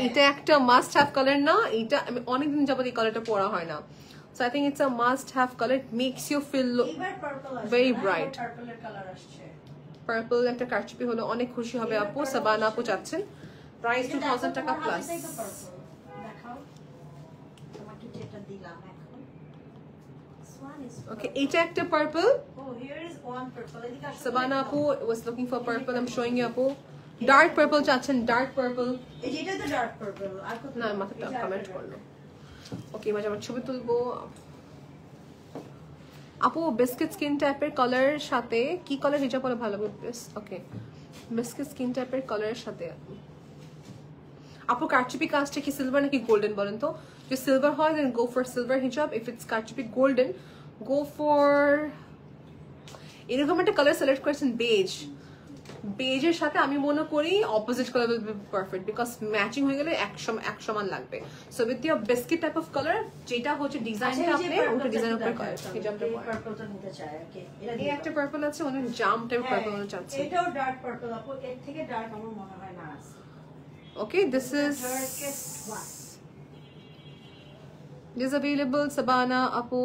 এটা একটা মাস্ট হ্যাভ কালার না এটা আমি অনেকদিন যাবত এই কালারটা পরা হয় না so I think it's a must have colour it makes you feel এবার পার্পল আসছে very bright পার্পলের কালার আসছে পার্পল একটা কারচুপি হলো অনেক খুশি হবে আপু সাবানা আপু চাচ্ছেন প্রাইস 2000 টাকা প্লাস দেখাও তোমাকে যেটা দিলাম এখন swan is ওকে এটা একটা purple oh here is one purple এদিকে আসো সাবানা আপু was looking for purple I'm showing you আপু ডার্ক পার্পল চাচ্ছেন ডার্ক পার্পল এই যেটা তো ডার্ক পার্পল আর কত না মাথাটা কমেন্ট করলো ওকে মাঝে আমার ছবি তুলবো আপু বিস্কিট স্কিন টাইপের কালার সাথে কি কালার হিজাব পরে ভালো হবে ওকে বিস্কিট স্কিন টাইপের কালারের সাথে আপু কারচুপি কাজটা কি সিলভার নাকি গোল্ডেন বলেন তো যদি সিলভার হয় দেন গো ফর সিলভার হিজাব ইফ ইটস কারচুপি গোল্ডেন গো ফর এরকম একটা কালার সিলেক্ট করেছেন বেজ বেজের সাথে আমি মনে করি opposite colour will be perfect because matching হয়ে গেলে এক সমান লাগবে so with your biscuit type of colour যেটা হচ্ছে ডিজাইনটা আপনি ওটা ডিজাইন উপর করে হিজাবটা পরে পার্পলটা নিতে চাই ওকে এই একটা পার্পল আছে অনেক জাম টাইপ পার্পল মনে চাচ্ছি এটাও ডার্ক পার্পল আপু এর থেকে ডার্ক আমার মনে হয় না আছে okay this is darkest one this available Shabana আপু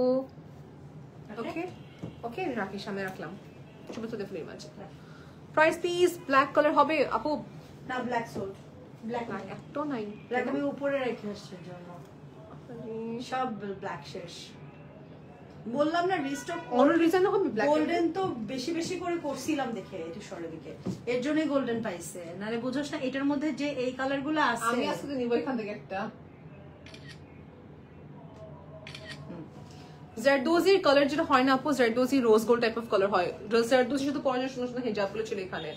ওকে ওকে রাখি সামনে রাখলাম ছবি তো দেখলেই মাঝে প্রাইস প্লিজ ব্ল্যাক কালার হবে আপু না ব্ল্যাক সোল্ড ব্ল্যাক ব্ল্যাক একটা নাই ব্ল্যাক আমি উপরে রেখে আসছি জন্য সব ব্ল্যাক শেষ বললাম না রিস্টক অন্য ডিজাইন হবে ব্ল্যাক গোল্ডেন তো বেশি বেশি করে করছিলাম দেখে একটু সরে দিকে এর জন্যই গোল্ডেন পাইছে নারে বুঝছ না এটার মধ্যে যে এই কালার গুলো আছে আমি আজকে নিব এখান থেকে একটা জারদোজির কালার যেটা হয় না আপু zardozi rose gold type of colour হয় জারদোজি শুধু পরানোর সুন্দর সুন্দর হিজাব গুলো ছিল এখানে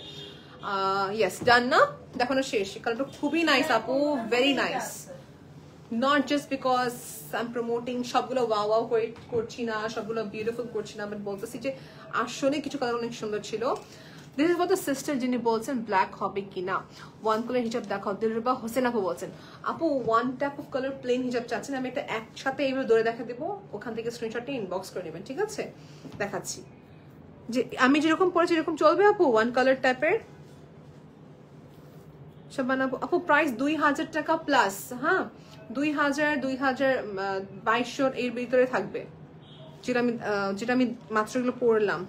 ইয়েস ডান না দেখানো শেষ কালারটা খুবই নাইস আপু very nice not just because I am promoting সবগুলো ওয়াও ওয়াও করছি না সবগুলো বিউটিফুল করছি না বাট বলতেছি যে আসলে কিছু কালার অনেক সুন্দর ছিল this is watt the sister যিনি বলছেন ব্ল্যাক হবে কিনা ওয়ান কালার হিজাব দেখাও দিলরুবা হোসেন আপু বলছেন আপু one type of colour plain হিজাব চাচ্ছেন আমি একটা একসাথে এইভাবে ধরে দেখা দেবো ওখান থেকে স্ক্রিনশটটা ইনবক্স করে নেবেন ঠিক আছে দেখাচ্ছি যে আমি যেরকম পড়েছি এরকম চলবে আপু ওয়ান কালার টাইপের শাবানা আপু প্রাইস 2000 টাকা প্লাস হ্যাঁ 2200 এর ভিতরে থাকবে যেটা আমি মাত্র এগুলো পরলাম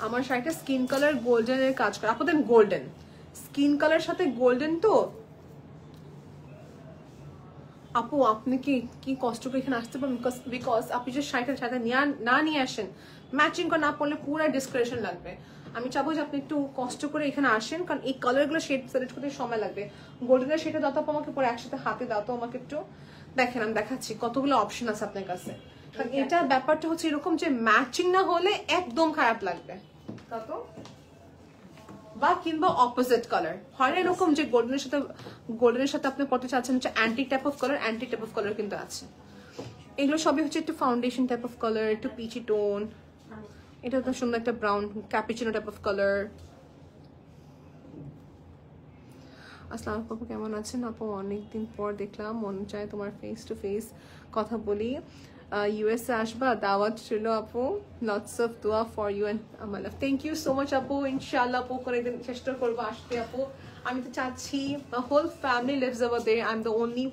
আমার শাড়িটা স্কিন কালার গোল্ডেনের কাজ করে আপু দেন গোল্ডেন স্কিন কালার সাথে গোল্ডেন তো আপু আপনি কি কষ্ট করে এখানে আসতে পারবেন বিকজ আপনি যে শাড়িটার সাথে না নিয়ে আসেন ম্যাচিং করে না পড়লে পুরো ডিসক্রিপশন লাগবে আমি চাবো যে আপনি একটু কষ্ট করে এখানে আসেন কারণ এই কালারগুলো শেড সিলেক্ট করতে সময় লাগবে গোল্ডেনের শেডটা দাও তো আমাকে পরে একসাথে হাতে দাও তো আমাকে একটু দেখেন আমি দেখাচ্ছি কতগুলো অপশন আছে আপনার কাছে কারণ এটা ব্যাপারটা হচ্ছে এরকম যে ম্যাচিং না হলে একদম খারাপ লাগবে কত বা কিংবা অপোজিট কালার হয় না এরকম যে গোল্ডেনের সাথে আপনি পড়তে চাচ্ছেন হচ্ছে অ্যান্টি টাইপ অফ কালার কিন্তু আছে এগুলো সবই হচ্ছে একটু ফাউন্ডেশন টাইপ অফ কালার একটু পিচি টোন এটা তো সুন্দর একটা brown cappuccino type of colour আসসালামু আলাইকুম কেমন আছেন আপু অনেকদিন পর দেখলাম মন চায় তোমার ফেস টু ফেস কথা বলি ইউএসএ আসবা দাওয়াত ছিল আপু লটস অফ দোয়া ফর ইউ এন্ড আমার love thank you so much আপু ইনশাআল্লাহ আপু করে দিন চেষ্টা করবো আসতে আপু আমি তো চাচ্ছি my whole family lives over there I am the only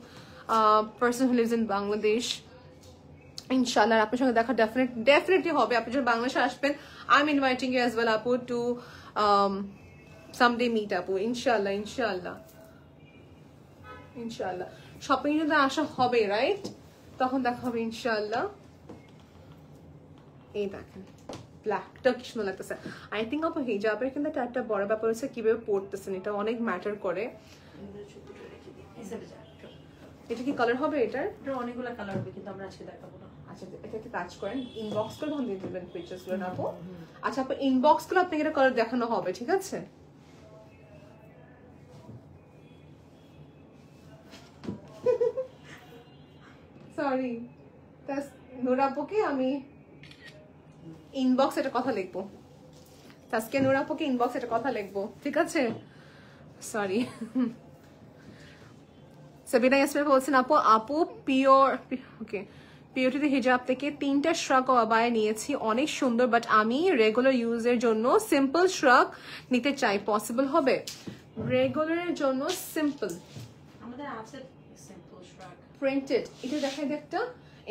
person who lives in Bangladesh ইনশাআল্লাহ আপনার সঙ্গে দেখা ডেফিনেটলি হবে আপনি যখন বাংলাদেশে আসবেন I am inviting you as well আপু টু সামডে মিট আপু ইনশাআল্লাহ ইনশাআল্লাহ শপিং যদি আসা হবে রাইট তখন দেখা হবে ইনশাআল্লাহ এই দেখেন ব্ল্যাকটা কি সুন্দর লাগতেছে আই থিঙ্ক আপু হিজাবের কিন্তু একটা বড় ব্যাপার হচ্ছে কিভাবে পড়তেছেন এটা অনেক ম্যাটার করে এটা কি কালার হবে এটার অনেকগুলো কালার হবে কিন্তু আমরা আজকে দেখাবো না আচ্ছা এটা কি কাজ করেন ইনবক্স করে তখন দিয়ে দেবেন পিকচার্স গুলো না আপু আচ্ছা আপু ইনবক্স গুলো আপনাকে এটা কালার দেখানো হবে ঠিক আছে সরি নুরাপোকে আমি ইনবক্স একটা কথা লিখবো, আজকে নুরাপোকে ইনবক্স একটা কথা লিখবো, ঠিক আছে? সরি। সাবিনা ইয়াসমিন বলছেন আপু পিওর ওকে পিওরিটি হিজাব থেকে 3টা শ্রাগ ও আবায়া নিয়েছি, অনেক সুন্দর, বাট আমি রেগুলার ইউজের জন্য সিম্পল শ্রাগ নিতে চাই, পসিবল হবে? রেগুলারের জন্য সিম্পল আমাদের আছে সিম্পল শ্রাগ প্রিন্টেড, এটা দেখাই একটা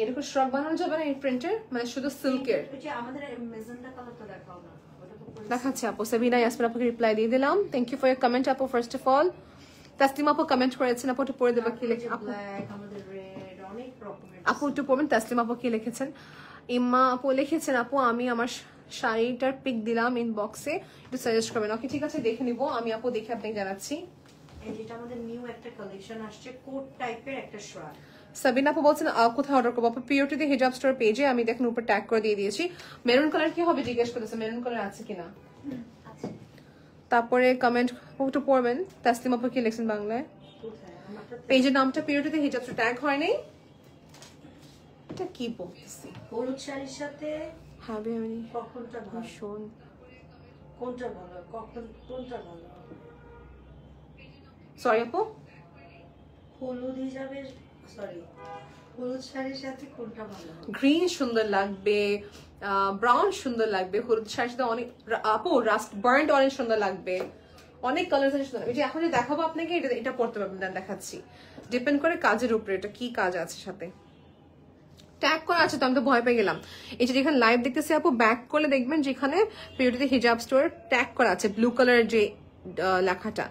এরকম শ্রাগ বানানো যাবে না এই প্রিন্টের, মানে শুধু সিল্কের। ওই যে আমাদের মেজেন্টা কালারটা দেখাও না, ওটা তো পুরো দেখাচ্ছি আপু। সাবিনা ইয়াসমিন আপুকে রিপ্লাই দিয়ে দিলাম, thank you for your comment আপু। ফার্স্ট অফ অল তাসলিমা আপু কমেন্ট করেছেন, আপু একটু পড়ে দেবা কি লেখা আপু? ব্ল্যাক, আমাদের রেড, অনেক রকমের আপু একটু পড়বেন তাসলিমা আপু কি লিখেছেন। ইম্মা আপু লিখেছেন আপু আমি আমার শাড়িটার পিক দিলাম ইনবক্সে, একটু সাজেস্ট করবেন। ওকে ঠিক আছে, দেখে নিব আমি আপু, দেখে আপনাকে জানাচ্ছি। এই যেটা আমাদের নিউ একটা কালেকশন আসছে, কোট টাইপের একটা শ্রাগ। সাবিনা আপু বলছেন কোথায় অর্ডার করবো? আপু পিওরিটি হিজাব স্টোর পেজে আমি দেখুন উপর ট্যাগ করে দিয়ে দিয়েছি। মেরুন কালার কি হবে জিজ্ঞেস করেছে, মেরুন কালার আছে কিনা। তারপরে কমেন্ট একটু পড়বেন তাসলিমা আপু কি লিখছেন বাংলায়। কোথায় আমারটা? পেজের নামটা পিওরিটি হিজাব স্টোর, ট্যাগ হয় নাই, এটা কি বলতেছি। হলুদ শাড়ির সাথে হবে আমি কখনটা ভালো, ভীষণ কোনটা ভালো, কখন কোনটা ভালো? সরি আপু, হলুদ হিসাবের সরি হলুদ শাড়ির সাথে কোনটা ভালো? গ্রিন সুন্দর লাগবে, ব্রাউন সুন্দর লাগবে, হলুদ শাড়ির সাথে অনেক আপু রাস্ট বার্ন্ড অরেঞ্জ সুন্দর লাগবে, অনেক কালার সুন্দর লাগবে। যে এখন যে দেখাবো আপনাকে এটা এটা পড়তে পারবেন না, দেখাচ্ছি, ডিপেন্ড করে কাজের উপরে, এটা কি কাজ আছে সাথে। ট্যাগ করা আছে তো আমি তো ভয় পেয়ে গেলাম। এই যে যেখানে লাইভ দেখতেছি আপু ব্যাক করলে দেখবেন যেখানে পিওরিটি হিজাব স্টোর ট্যাগ করা আছে ব্লু কালারের যে লেখাটা,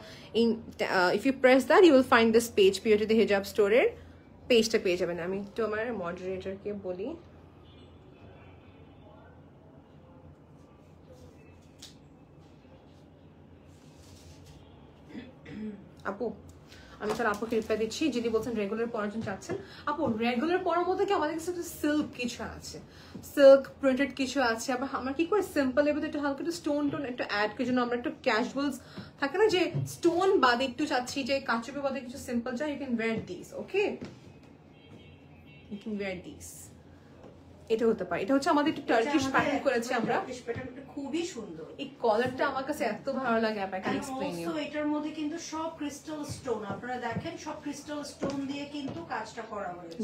if you press that you will find this page, Purity হিজাব স্টোরের পেজটা পেয়ে যাবেন। আমি একটু আমার মডারেটরকে বলি, আপু আমি তার আপুকে রিপ্লাই দিচ্ছি। যদি বলছেন রেগুলার পরার জন্য চাচ্ছেন, আপু রেগুলার পরার মধ্যে কি আমাদের কাছে সিল্ক কিছু আছে, সিল্ক প্রিন্টেড কিছু আছে, আবার আমরা কি করে সিম্পল এর একটু হালকা একটু স্টোন টোন একটু অ্যাড করার জন্য আমরা একটু ক্যাজুয়ালস থাকে না যে স্টোন বাদে একটু চাচ্ছি যে কাচুপি বাদে কিছু সিম্পল চাই, you can wear this, okay you can wear this. এটা হতে পারে, এটা হচ্ছে আমাদের একটু টার্কিশ প্যাটার্ন করেছি আমরা, টার্কিশ প্যাটার্নটা খুবই সুন্দর। এই কলারটা আমার কাছে এত ভালো লাগে, আই ক্যান এক্সপ্লেইন ইউ। এটার মধ্যে কিন্তু সব ক্রিস্টাল স্টোন, আপনারা দেখেন সব ক্রিস্টাল স্টোন দিয়ে কিন্তু কাজটা করা হয়েছে,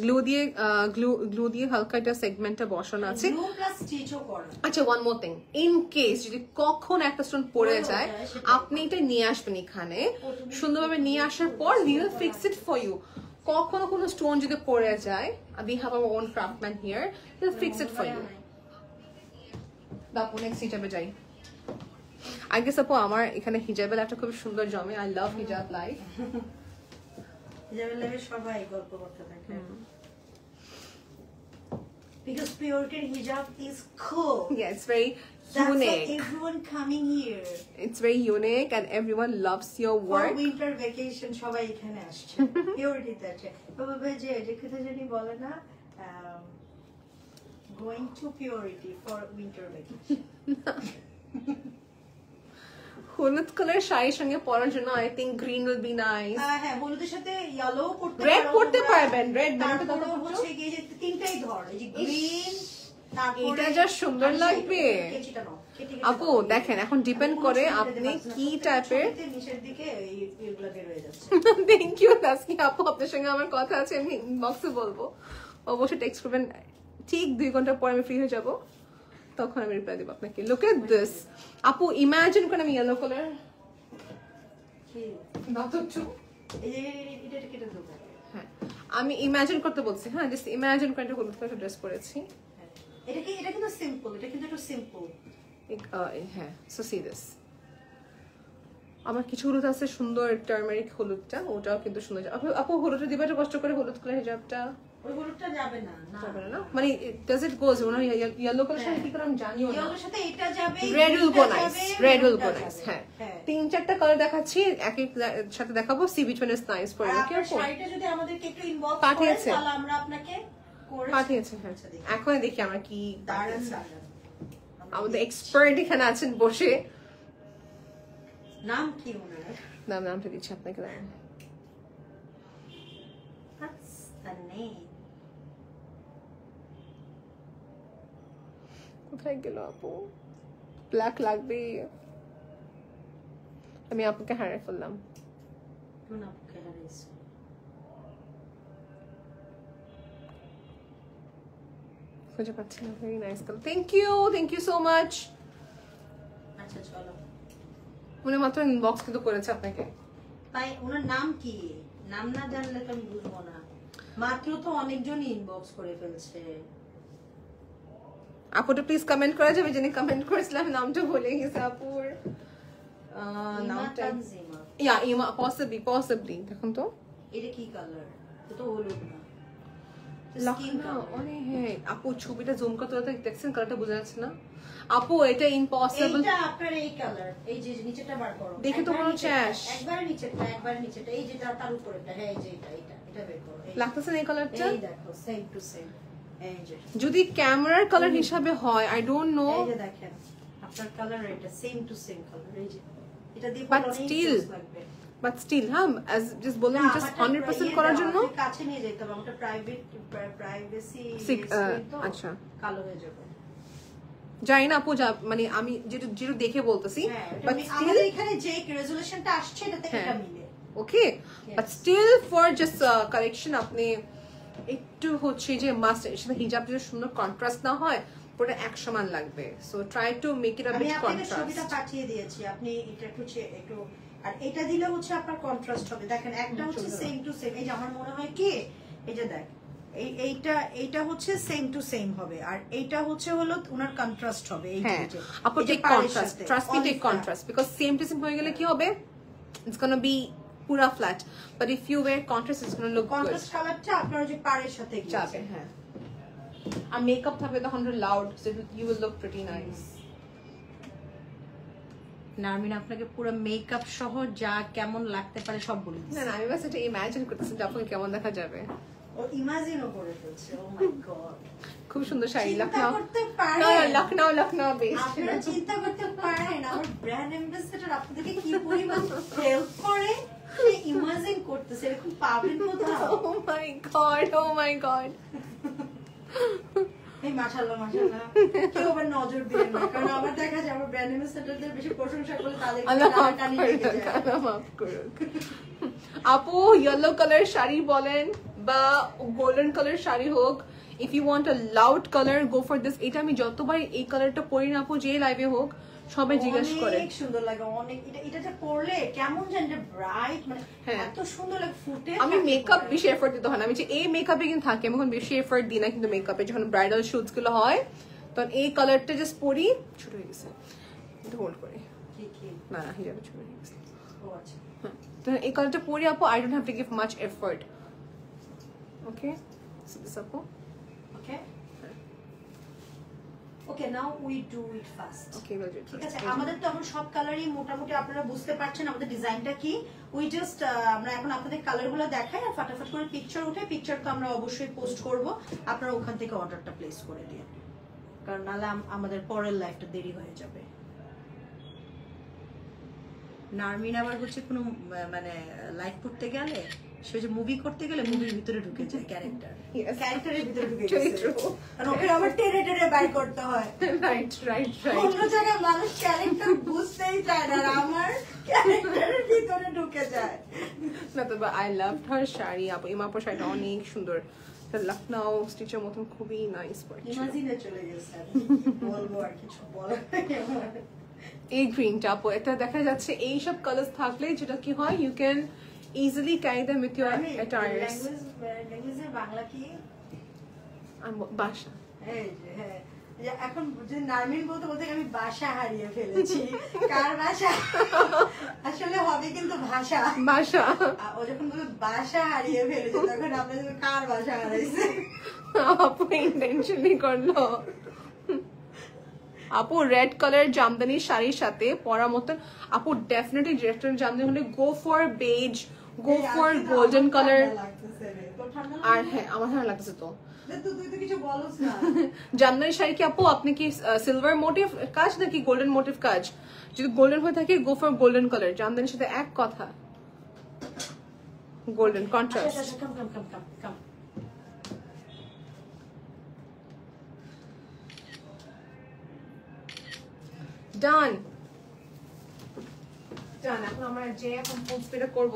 গ্লু দিয়ে হালকা একটা সেগমেন্টটা বসানো আছে, গ্লু প্লাস স্টিচও করা। আচ্ছা one more thing, in case যদি কখন একটা স্টোন পড়ে যায় আপনি এটা নিয়ে আসবেন এখানে, সুন্দরভাবে নিয়ে আসার পর we will fix it for you. কখনো কোনো স্টোন যদি পড়ে যায়, we have our own craftsman here, he'll fix it for you. দাপু নেক্সট হিজাবে যাই। আই গেস আপু আমার এখানে হিজাবের একটা খুব সুন্দর জমে, আই লাভ হিজাব লাইফ। হিজাবের লাইফে সবাই গল্প করতে থাকে, because purity hijab is cool. Yeah, it's very That's unique. why everyone coming here It's very unique and everyone loves your for work. winter vacation. সবাই এখানে আসছে purity তে আছে। তবে যে কোথায় জানি বলে না, going to purity for winter vacation. হলুদ কালার শাড়ির সঙ্গে পরার জন্য I think green will be nice. হ্যাঁ, হলুদের সাথে ইয়েলো পড়তে রেড পারো পড়তে তোমরা। পারবেন, রেড তারপরে ব্যানারটা হচ্ছে গিয়ে যে তিনটাই ধর, এই যে গ্রিন, এটা যা সুন্দর লাগবে আপু। দেখেন এখন ডিপেন্ড করে আপনি কি টাইপের। নিচের দিকে এইগুলা বের হয়ে যাচ্ছে। থ্যাংক ইউ তাসকি আপু, আপনার সঙ্গে আমার কথা আছে, আমি ইনবক্সে বলবো, অবশ্যই টেক্সট করবেন, ঠিক 2 ঘন্টা পর আমি ফ্রি হয়ে যাব, তখন আমি রিপ্লাই দেবো আপনাকে। লুক এট দিস আপু, ইমাজিন করেন আমি ইয়েলো কালার হ্যাঁ আমি ইমাজিন করতে বলছি, হ্যাঁ জাস্ট ইমাজিন করে একটা হলুদ কালার ড্রেস পরেছি, এটা কিন্তু সিম্পল, এটা কিন্তু একটু সিম্পল। হ্যাঁ সো সি দিস, আমার কিছু হলুদ আছে সুন্দর টার্মারিক হলুদটা, ওটাও কিন্তু সুন্দর। আপু হলুদটা দিবা একটু কষ্ট করে, হলুদ কালার হিজাবটা ওই হলুদটা যাবে না, যাবে না, মানে ডাজ ইট গোজ ওনা ইয়েলো কালার সাথে কি করে আমি জানিও না, ইয়েলোর সাথে এটা যাবে, red will go nice, red will go এটা নাইস। যাবে। হ্যাঁ 3-4টা কালার দেখাচ্ছি, এক এক সাথে দেখাবো, see which one is nice for you. আপনার শাড়িটা যদি আমাদেরকে একটু ইনবক্স করেন পাঠিয়েছে, তাহলে আমরা আপনাকে করে পাঠিয়েছে। হ্যাঁ এখন দেখি আমরা কি দাঁড়ান আমাদের এক্সপার্ট এখানে আছেন বসে। নাম কি ওনার? নামটা দিচ্ছি আপনাকে, দাঁড়ান। That's the name. কোথায় গেল আপু? ব্ল্যাক লাগবে। আমি আপুকে হারিয়ে ফেললাম। কোন আপুকে হারিয়েছো? খুঁজে পাচ্ছি না। Very nice colour. Thank you so much. আচ্ছা চলো, উনি মাত্র ইনবক্স কিন্তু করেছে আপনাকে। তাই ওনার নাম কি? নাম না জানলে তো আমি বুঝবো না। মাত্র তো অনেকজনই ইনবক্স করে ফেলছে। আপুটা প্লিজ কমেন্ট করা যাবে, যিনি কমেন্ট করেছিলাম নামটা ভুলে গেছে আপুর। নামটা ইয়া ইমা, পসিবলি দেখুন তো এটা কি কালার? এটা তো হলুদ না, স্কিন লাখনা। কালার। আরে হ্যাঁ আপু, ছবিটা জুম করতে দেখছেন কালারটা বোঝা যাচ্ছে না আপু? এটা ইম্পসিবল। এইটা আপনার এই কালার, এই যে নিচেটা বার করো, দেখে তো মনে হচ্ছে অ্যাশ। একবারে নিচেটা, এই যেটা তার উপরেটা, হ্যাঁ এই যে এটা বের করো। লাগতেছে না এই কালারটা? এই দেখো সেম টু সেম। এই যে যদি ক্যামেরার কালার হিসাবে হয়, আই ডোন্ট নো। এই যে দেখেন আপনার কালার এটা সেম টু সেম কালার। এই যে এটা দিয়ে But ফটো still, অনেক লাগবে। বাট স্টিল হ্যাঁ, as just বললাম না, জাস্ট আমারটা 100% ইয়ে করার দাও, জন্য। আপনি কাছে নিয়ে যেতে হবে, আমারটা প্রাইভেসি আচ্ছা কালো হয়ে যাবে। জানি না আপু, মানে আমি যেটা দেখে বলতেছি, হ্যাঁ, বাট এটা স্টিল আমাদের এখানে যে রেজোলিউশনটা আসছে এটাতে হ্যাঁ। এটা মিলে। Okay, but still for just correction আপনি একটু হচ্ছে যে মাস্ট সেটা হিজাব যদি সুন্দর কন্ট্রাস্ট না হয় পুরো এক সমান লাগবে। So try to make it a আমি বিট আপনাকে ছবিটা কন্ট্রাস্ট। পাঠিয়ে দিয়েছি, আপনি এটা একটু আর এটা দিলে হচ্ছে আপনার কন্ট্রাস্ট হবে। দেখেন একটা হচ্ছে সেম টু সেম, এই যে আমার মনে হয় কি, এই যে দেখ এইটা হচ্ছে সেম টু সেম হবে, আর এইটা হচ্ছে হলো ওনার কন্ট্রাস্ট হবে। এই হ্যাঁ যে আপু, take contrast, trust me, take contrast, because same to same হয়ে গেলে কি হবে, ইটস গোনা বি পুরা flat, but if you wear contrast it's gonna look good. Contrast কালারটা আপনার যে পাড়ের সাথে যাবে। হ্যাঁ, আর মেকআপ থাকবে তখন loud, so you will look pretty nice. Narmin আপনাকে পুরো মেকআপ সহ যা কেমন লাগতে পারে সব বলে না দিচ্ছি। না, আমি বাস এটা ইমাজিন করতেছি যে আপনাকে কেমন দেখা যাবে। ও ইমাজিনও করে ফেলছে। ও মাই গড, খুব সুন্দর শাড়ি। চিন্তা লখনউ, করতে না পারেন, লখনউ বেস্ট। আপনারা চিন্তা করতে পারেন আমার ব্র্যান্ড অ্যাম্বাসেডর আপনাদেরকে কি পরিমাণ হেল্প করে, সে ইমাজিন করতেছে। এরকম পাবেন কোথাও? ও মাই গড, ও মাই গড। এই মাশাআল্লাহ মাশাআল্লাহ, কেউ আবার নজর দিবেন না, কারণ আমার দেখা যায় আমার ব্র্যান্ড অ্যাম্বাসেডরদের বেশি প্রশংসা করলে তাদের আল্লাহ মাফ টানি করুক, লেগে যায়। আল্লাহ মাফ করুক। আপু ইয়েলো কালার শাড়ি বলেন বা গোল্ডেন কালার শাড়ি হোক, if you want a loud colour go for this. এটা আমি যতবার এই কালারটা পরি না আপু, যে লাইভে হোক সবাই জিজ্ঞাসা করে। অনেক সুন্দর লাগে, অনেক। এটা যে পরলে কেমন জানি ব্রাইট, মানে হ্যাঁ। এত সুন্দর লাগে ফুটে। আমি মেকআপ বেশি এফোর্ট দিতে হয় না, আমি যে এই মেকআপে কিন্তু থাকি, আমি এখন বেশি এফোর্ট দিই না, কিন্তু মেকআপে যখন ব্রাইডাল শুটস গুলো হয় তখন এই কালারটা জাস্ট পরি। ছোট হয়ে গেছে, এটা হোল্ড করি। না না, হিজাবে ছোট হয়ে গেছে। ও আচ্ছা, হ্যাঁ, তো এই কালারটা পরি আপু, I don't have to give much effort. Okay, so this আপু। Okay okay, now we do it fast. Okay, well do. ঠিক আছে, আমাদের তো এখন সব কালারই মোটামুটি আপনারা বুঝতে পারছেন আমাদের ডিজাইনটা কি। উই জাস্ট আমরা এখন আপনাদের কালারগুলো দেখাই আর ফাটাফাট করে পিকচার উঠে, পিকচার তো আমরা অবশ্যই পোস্ট করব, আপনারা ওখান থেকে অর্ডারটা প্লেস করে দিন, কারণ নাহলে আমাদের পরের লাইফটা দেরি হয়ে যাবে। নারমিন আবার হচ্ছে কোনো মানে লাইভ করতে গেলে, সে যে মুভি করতে গেলে মুভির ভিতরে ঢুকে যায়, ক্যারেক্টারের ভিতরে ঢুকে যায়, কারণ ওকে আবার টেনে টেনে বাই করতে হয়। Right right right. অন্য জায়গায় মানুষ ক্যারেক্টার বুঝতেই চায় না, আর আমার ক্যারেক্টারের ভিতরে ঢুকে যায়। না তবে আই লাভ হার শাড়ি আপু, ইমাপুর শাড়িটা অনেক সুন্দর, লখনউ স্টিচের মতন খুবই নাইস পড়ছে। ইমাজিনে চলে গেছে, বলবো আর কিছু বলার নেই আমার। এই গ্রিনটা আপু, এটা দেখা যাচ্ছে এইসব কালার্স থাকলে যেটা কি হয়, you can easily carry them with your attires. ল্যাঙ্গুয়েজের বাংলা কি? বাসা। এই যে হ্যাঁ, এখন যে নারমিন বলতে বলতে আমি বাসা হারিয়ে ফেলেছি। কার বাসা? আসলে হবে কিন্তু ভাষা। বাসা। ও যখন বলে বাসা হারিয়ে ফেলেছে, তখন আমরা কার বাসা হারাইছে? আপু ইন্টেনশনই করলো। আপু রেড কালার জামদানি শাড়ির সাথে পরা মতন আপু, ডেফিনেটলি রেড জামদানি হলে go for beige, go for golden colour. আর হ্যাঁ, আমার ঠান্ডা লাগতেছে তো। জামদানি শাড়ি কি আপু আপনি কি সিলভার মোটিভ কাজ নাকি গোল্ডেন মোটিভ কাজ? যদি গোল্ডেন হয়ে থাকে গো ফর গোল্ডেন কালার, জামদানির সাথে এক কথা, গোল্ডেন কন্ট্রাস্ট। ডান ডান। এখন আমরা যে এখন ফুল স্পিডে করব।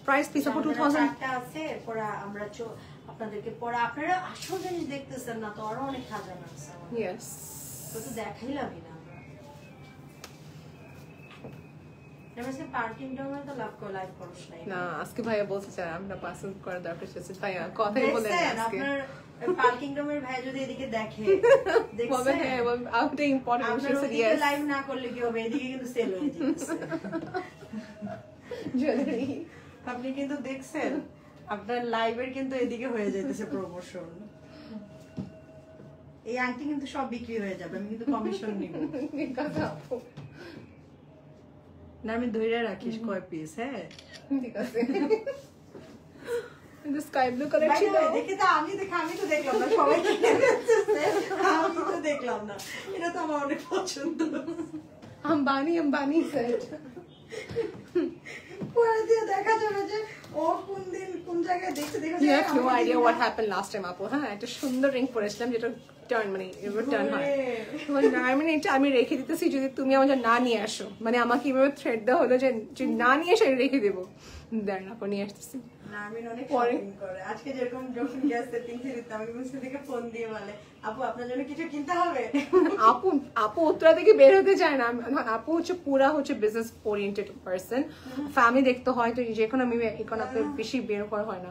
প্রাইস পিস আপু 2000 একটা আছে পড়া আমরা আপনাদেরকে পড়া আপনারা আসল জিনিস দেখতেছেন না তো আরো অনেক খাজানা আছে আমাদের। ইয়েস তো দেখাইলামই না আমরা। এমএসএ পার্কিং ডাউনে তো লাভ করে লাইভ করছ না, আজকে ভাইয়া বলতে চাই আমরা পাসওয়ার্ড করা দরকার আছে ভাইয়া, কথাই বলে না আজকে। আপনার পার্কিং ডাউনের ভাই যদি এদিকে দেখে বলবে হ্যাঁ আপনি ইম্পর্টেন্ট আপনার বিষয় ওদিকে লাইভ না করলে কি হবে, এদিকে কিন্তু সেল হয়ে যাচ্ছে। জুয়েলারি আপনি কিন্তু দেখছেন আপনার লাইভের কিন্তু এদিকে হয়ে যাইতেছে প্রমোশন। এই আংটি কিন্তু সব বিক্রি হয়ে যাবে, আমি কিন্তু কমিশন নিব। ঠিক আছে আপু, না আমি ধরে রাখিস কয় পিস। হ্যাঁ ঠিক আছে। কিন্তু স্কাই ব্লু কালার ছিল। দেখে তো আমি তো দেখলাম না, সবাই কিনে ফেলতেছে, আমি তো দেখলাম না। এটা তো আমার অনেক পছন্দ। আম্বানি সেট পরে দিয়ে দেখা যাবে যে ও কোন দিন কোন জায়গায় দেখতে দেখা You যায়। have no idea what happened last time আপু। হ্যাঁ একটা সুন্দর রিং পরেছিলাম যেটা টার্ন মানে এবার টার্ন হয়। তোমার নার্মিন এটা আমি রেখে দিতেছি যদি তুমি আমাকে না নিয়ে আসো, মানে আমাকে এভাবে থ্রেড দেওয়া হলো যে না নিয়ে এসে রেখে দেবো। দেন আপু নিয়ে আসতেছি। নার্মিন অনেক শপিং করে। আজকে যেরকম যখন গ্যাস সেটিং দিতে আমি মুছে থেকে ফোন দিয়ে বলে আপু আপনার জন্য কিছু কিনতে হবে। আপু উত্তরা থেকে বের হতে চায় না। আপু হচ্ছে পুরা হচ্ছে বিজনেস ওরিয়েন্টেড পার্সন, ফ্যামিলি দেখতে হয়, তো যখন আমি এখন আপনার বেশি বের করা হয় না।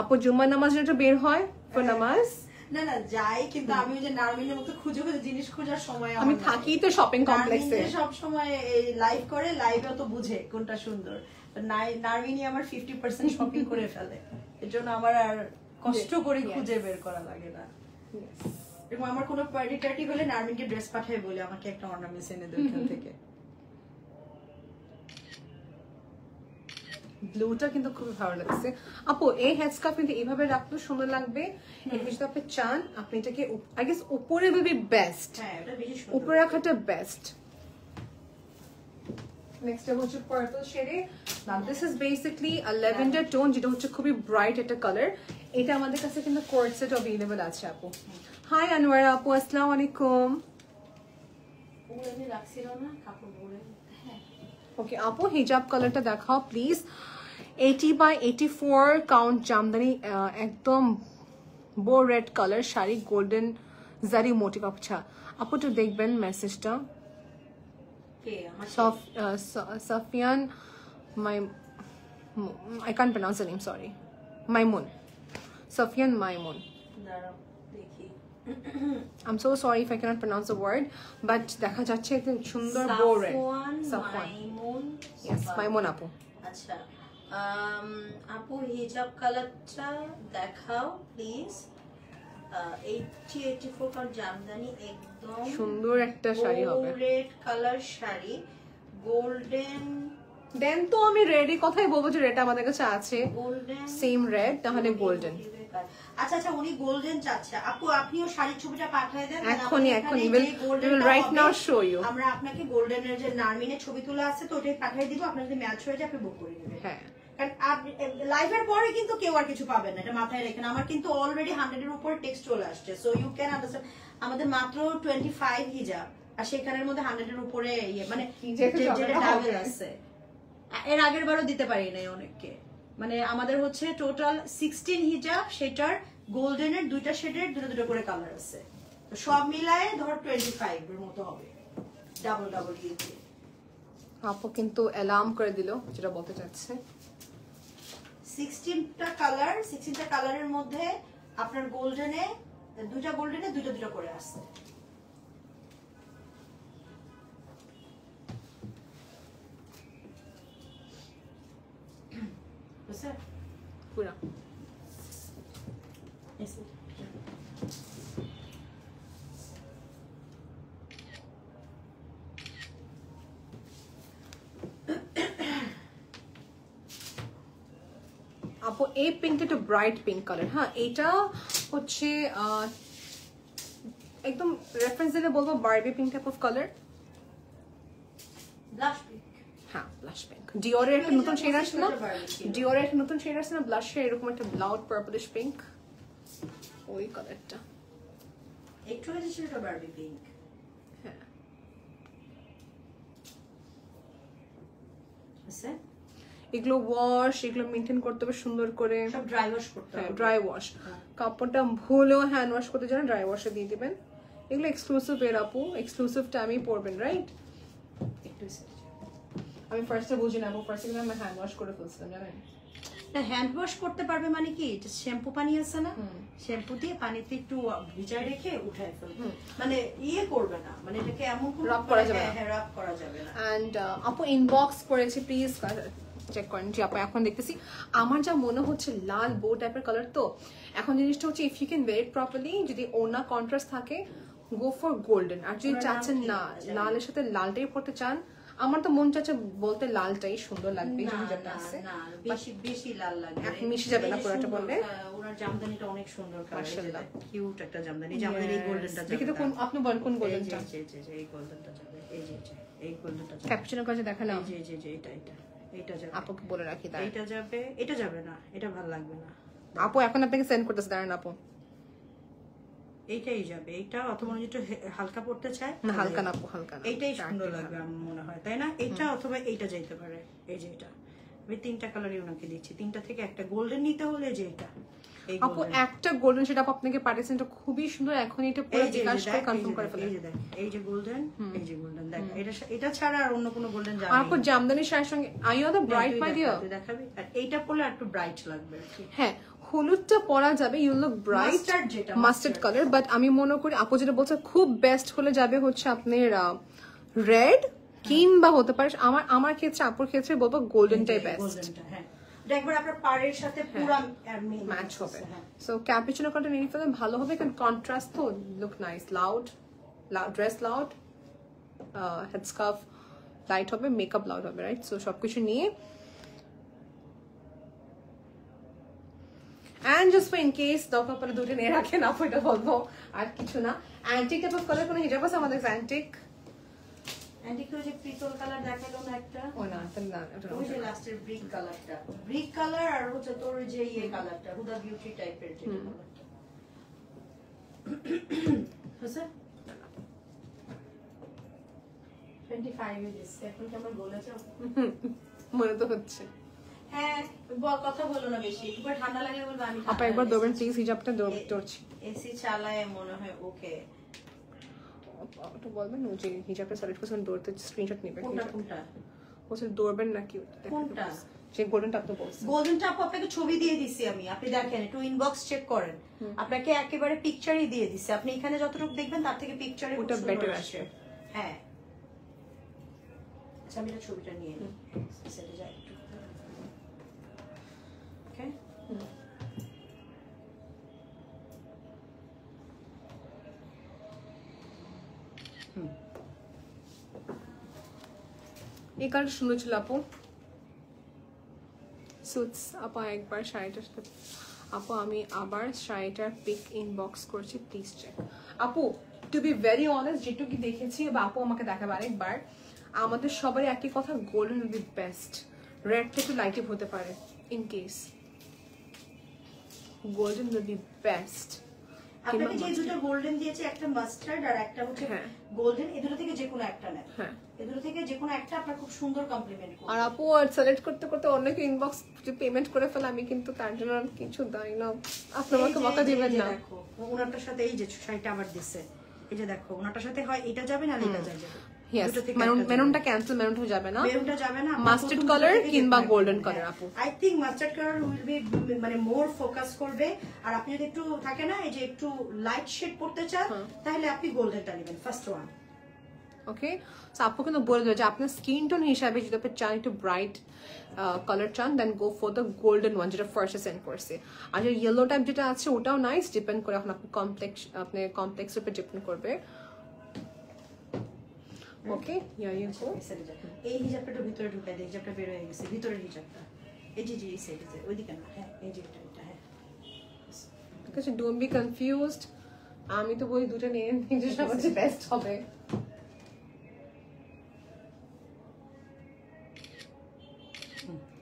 আপু জুম্মার নামাজ যেটা বের হয় নামাজ না যাই, কিন্তু আমি ওই যে নার্মিনের মতো খুঁজে জিনিস খোঁজার সময় আমি থাকি তো শপিং কমপ্লেক্সে। সব সময় এই লাইভ করে, লাইভে তো বুঝে কোনটা সুন্দর। নার্মিনি আমার 50% শপিং করে ফেলে, এর জন্য আমার আর কষ্ট করে খুঁজে বের করা লাগে না। এবং আমার কোনো পার্টি টার্টি হলে নার্মিনকে ড্রেস পাঠাই বলে আমাকে একটা অর্নামেন্টস এনে দেয় ওখান থেকে। ব্লুটা কিন্তু খুব ভালো লাগছে আপু। এই হেডস্কার্ফ কিন্তু এইভাবে রাখলেও সুন্দর লাগবে। এটা যদি আপনি চান আপনি এটাকে আই গেস উপরে বেবি বেস্ট। হ্যাঁ এটা বেশি সুন্দর, উপরে রাখাটা বেস্ট। নেক্সট হচ্ছে পার্পল শেডে। Now this is basically a lavender tone, যেটা হচ্ছে খুবই ব্রাইট একটা কালার। এটা আমাদের কাছে কিন্তু কোট সেট अवेलेबल আছে আপু। হাই আনোয়ারা আপু, আসসালামু আলাইকুম। ওগুলো আমি রাখছিল না কাপড় পরে। হ্যাঁ ওকে আপু হিজাব কালারটা দেখাও প্লিজ। 80/84 কাউন্ট জামদানি, একদম বো রেড কালার শাড়ি, গোল্ডেন জারি মোটিভ। আচ্ছা আপু তো দেখবেন মেসেজটা। কে আমার Safian, I can't pronounce the name, sorry. Maimun. Safian Maimun. দাঁড়াও দেখি। I'm so sorry if I cannot pronounce the word, but দেখা যাচ্ছে একটা সুন্দর bow red. Safwan Maimun. Yes, Maimun আপু। আচ্ছা আপু হিজাব কালারটা দেখাও প্লিজ। 80/84 কাউন্ট জামদানি, একদম সুন্দর একটা শাড়ি হবে। Red colour sari, golden. Then তো আমি রেডি কথাই বলবো যে রেড আমাদের কাছে আছে, গোল্ডেন সেম রেড, তাহলে গোল্ডেন। আচ্ছা উনি গোল্ডেন চাচ্ছে। আপু আপনিও শাড়ির ছবিটা পাঠিয়ে দেন। এখনই রাইট নাও শো ইউ। আমরা আপনাকে গোল্ডেনের যে নার্মিনের ছবি তোলা আছে তো ওটাই পাঠিয়ে দিব, আপনার যদি ম্যাচ হয়ে যায় আপনি বুক করে নেবেন। হ্যাঁ লাইভের পরে কিন্তু কেউ আর কিছু পাবেন না, এটা মাথায় রেখেন। আমার কিন্তু অলরেডি 100 এর উপর টেক্সট চলে আসছে, সো ইউ ক্যান আন্ডারস্ট্যান্ড। আমাদের মাত্র 25 হিজাব, আর সেখানের মধ্যে 100 এর উপরে মানে যেটা ডাবল আছে। এর আগের বারও দিতে পারি নাই অনেককে। মানে আমাদের হচ্ছে টোটাল 16 হিজাব, সেটার গোল্ডেনের দুইটা শেডের দুটো করে কালার আছে, তো সব মিলায়ে ধর 25 এর মতো হবে ডাবল দিয়ে। আপু কিন্তু অ্যালার্ম করে দিল যেটা বলতে চাচ্ছে। 16টা কালারের মধ্যে আপনার দুইটা গোল্ডেনে দুটো করে আসছে। বুঝছে পুরা আপু এই পিঙ্কটা একটু ব্রাইট পিঙ্ক কালার। হ্যাঁ এটা হচ্ছে একদম রেফারেন্স দিলে বলবো Barbie pink type of colour. Blush pink. হ্যাঁ ব্লাশ পিঙ্ক। ডিওরের একটা নতুন শেড আসছে না, ডিওরের একটা নতুন শেড আসছে না ব্লাশে, এরকম একটা লাউড পার্পলিশ পিঙ্ক, ওই কালারটা একটু হয়েছে সেটা বারবি পিঙ্ক। হ্যাঁ আছে। এগুলো ওয়াশ, এগুলো মেনটেন করতে হবে সুন্দর করে, সব ড্রাই ওয়াশ করতে হবে। হ্যাঁ ড্রাই ওয়াশ, কাপড়টা ভুলেও হ্যান্ড ওয়াশ করতে জানেন, ড্রাই ওয়াশে দিয়ে দিবেন। এগুলো এক্সক্লুসিভ এর আপু, এক্সক্লুসিভ টাইমেই পরবেন, রাইট? একটু আমি ফার্স্টে বুঝি না আপু, ফার্স্টে কিন্তু আমি হ্যান্ড ওয়াশ করে ফেলছিলাম জানেন। না, হ্যান্ড ওয়াশ করতে পারবে মানে কি, শ্যাম্পু পানি আছে না, শ্যাম্পু দিয়ে পানিতে একটু ভিজায় রেখে উঠায় ফেলবে, মানে ইয়ে করবে না, মানে এটাকে এমন করে রাব করা যাবে না। হ্যাঁ রাব করা যাবে না। এন্ড আপু ইনবক্স করেছি, প্লিজ চেক করেন। জি আপু এখন দেখতেছি আমার যা মনে হচ্ছে লাল বো টাইপের কালার, তো এখন জিনিসটা হচ্ছে if you can wear it properly, যদি ওনা কন্ট্রাস্ট থাকে গো ফর গোল্ডেন, আর যদি চাচ্ছেন না লালের সাথে লালটাই পড়তে চান, আমার তো মন চাচ্ছে বলতে লালটাই সুন্দর লাগবে, যেটা আছে না বেশি বেশি লাল লাগবে, এখন মিশে যাবে না পুরোটা বললে। ওনার জামদানিটা অনেক সুন্দর, মাশাআল্লাহ কিউট একটা জামদানি, জামদানি এই গোল্ডেনটা যাবে। দেখি তো কোন আপনি বলেন কোন গোল্ডেনটা, এই গোল্ডেনটা যাবে, এই গোল্ডেনটা যাবে, ক্যাপচানো কাজে দেখালাম। এটা যাবে, আপুকে বলে রাখি তাই। এটা যাবে না, এটা ভালো লাগবে না আপু এখন আপনাকে সেন্ড করতেছে, দাঁড়ান আপু। এইটাই যাবে, এইটা অথবা একটু হালকা পড়তে চায় না হালকা না আপু, হালকা না, এইটাই সুন্দর লাগবে আমার মনে হয়, তাই না? এটা অথবা এইটা যাইতে পারে, এই যে এটা আমি তিনটা কালারই ওনাকে দিচ্ছি, তিনটা থেকে একটা গোল্ডেন নিতে হলে যে এটা আপু একটা গোল্ডেন, সেটা আপু আপনাকে পাঠিয়েছেন, এটা খুবই সুন্দর, এখন এটা পুরো জিজ্ঞাস করে কনফার্ম করে ফেলেন। এই যে গোল্ডেন, দেখ এটা ছাড়া আর অন্য কোনো গোল্ডেন যাবে না। আপু জামদানি শাড়ির সঙ্গে I are the bright my dear দেখাবি, আর এইটা পরলে একটু ব্রাইট লাগবে। হ্যাঁ হলুদটা পরা যাবে, you look bright mustard colour, but আমি মনে করি আপু যেটা বলছে খুব বেস্ট হলে যাবে হচ্ছে আপনার রেড কিংবা হতে পারে, আমার ক্ষেত্রে আপুর ক্ষেত্রে বলবো গোল্ডেনটাই বেস্ট, দেখবেন আপনার পাড়ের সাথে পুরো ম্যাচ হবে। সো ক্যাপুচিনো কালারটা নিয়ে ফেলে ভালো হবে, কারণ কন্ট্রাস্ট তো look nice, loud dress loud, head scarf light হবে, মেকআপ লাউড হবে, রাইট? সো সবকিছু নিয়ে and just for in case দরকার পড়লে দুটো নিয়ে রাখেন আপু, এটা বলবো আর কিছু না। অ্যান্টিক টাইপ অফ কালার কোনো হিজাব আছে আমাদের? অ্যান্টিক যে পিতল কালার দেখালো না একটা, ও না এটা ওই যে লাস্টের ব্রিক কালারটা, ব্রিক কালার, আর হচ্ছে তোর যে ইয়ে কালারটা, হুদা বিউটি টাইপের যে কালারটা হচ্ছে 25 এর দিস, এখন কেমন বলেছো? মনে তো হচ্ছে। হ্যাঁ কথা বলো না বেশি, একবার ঠান্ডা লাগলে বলবো আমি আপা একবার ধরবেন প্লিজ, হিজাবটা ধরছি। এসি চালায় মনে হয় ওকে, একটু বলবেন যে হিজাবটা সিলেক্ট করছেন, ধরতে স্ক্রিনশট নেবেন। কোনটা বলছেন ধরবেন নাকি কোনটা? যে গোল্ডেনটা আপনি বলছেন। গোল্ডেনটা আপনাকে ছবি দিয়ে দিছি আমি, আপনি দেখেন একটু ইনবক্স চেক করেন, আপনাকে একেবারে পিকচারই দিয়ে দিছি, আপনি এখানে যতটুকু দেখবেন তার থেকে পিকচারে ওটা বেটার আসে। হ্যাঁ আচ্ছা আমি ছবিটা নিয়ে নিই, সেটা যাই একটু ওকে। এই কালারটা সুন্দর ছিল আপু, সুটস। আপা একবার শাড়িটার সাথে আপু আমি আবার শাড়িটার পিক ইনবক্স করছি, প্লিজ চেক। আপু টু বি ভেরি অনেস্ট, যেটুকু দেখেছি বা আপু আমাকে দেখাবে আরেকবার, আমাদের সবারই একই কথা, গোল্ডেন উইল বি বেস্ট, রেডটা একটু লাইটিভ হতে পারে in case, golden will be best. আপনাকে যে দুটো গোল্ডেন দিয়েছে, একটা মাস্টার্ড আর একটা হচ্ছে গোল্ডেন, এই দুটো থেকে যে কোনো একটা নেন, হ্যাঁ এই দুটো থেকে যে কোনো একটা আপনার খুব সুন্দর কমপ্লিমেন্ট করবে। আর আপু সিলেক্ট করতে করতে অনেকে ইনবক্স পেমেন্ট করে ফেলে, আমি কিন্তু তার জন্য কিছু দাই না, আপনি আমাকে বকা দিবেন না। দেখো ওনাটার সাথে এই যে শাড়িটা আবার দিছে, এই যে দেখো ওনাটার সাথে হয় এটা যাবে না, এটা যাবে, মেরুনটা ক্যান্সেল, মেরুনটা যাবে না, মেরুনটা যাবে না, মাস্টার্ড কালার কিংবা গোল্ডেন কালার। আপু I think mustard colour will be মানে মোর ফোকাস করবে, আর আপনি যদি একটু থাকে না এই যে একটু লাইট শেড পড়তে চান, তাহলে আপনি গোল্ডেনটা নেবেন ফার্স্ট ওয়ান। ওকে সো আপু কিন্তু বলে দেবে যে আপনার স্কিন টোন হিসাবে যদি আপনি চান একটু ব্রাইট কালার চান, then go for the golden one, যেটা ফার্স্টে সেন্ড করছে। আর যে ইয়েলো টাইপ যেটা আছে ওটাও নাইস, ডিপেন্ড করে এখন আপনি কমপ্লেক্সের উপর ডিপেন্ড করবে। ওকে এই হিজাবটা ভিতরে ঢুকাই দেয়, হিজাবটা বের হয়ে গেছে, ভিতরের হিজাবটা এই যে এই সাইডে ওইদিকে না, হ্যাঁ এই যে এটা হ্যাঁ ঠিক আছে, ডোন্ট বি কনফিউজড, আমি তো বলি দুটো নিয়ে নিজের সবচেয়ে বেস্ট হবে।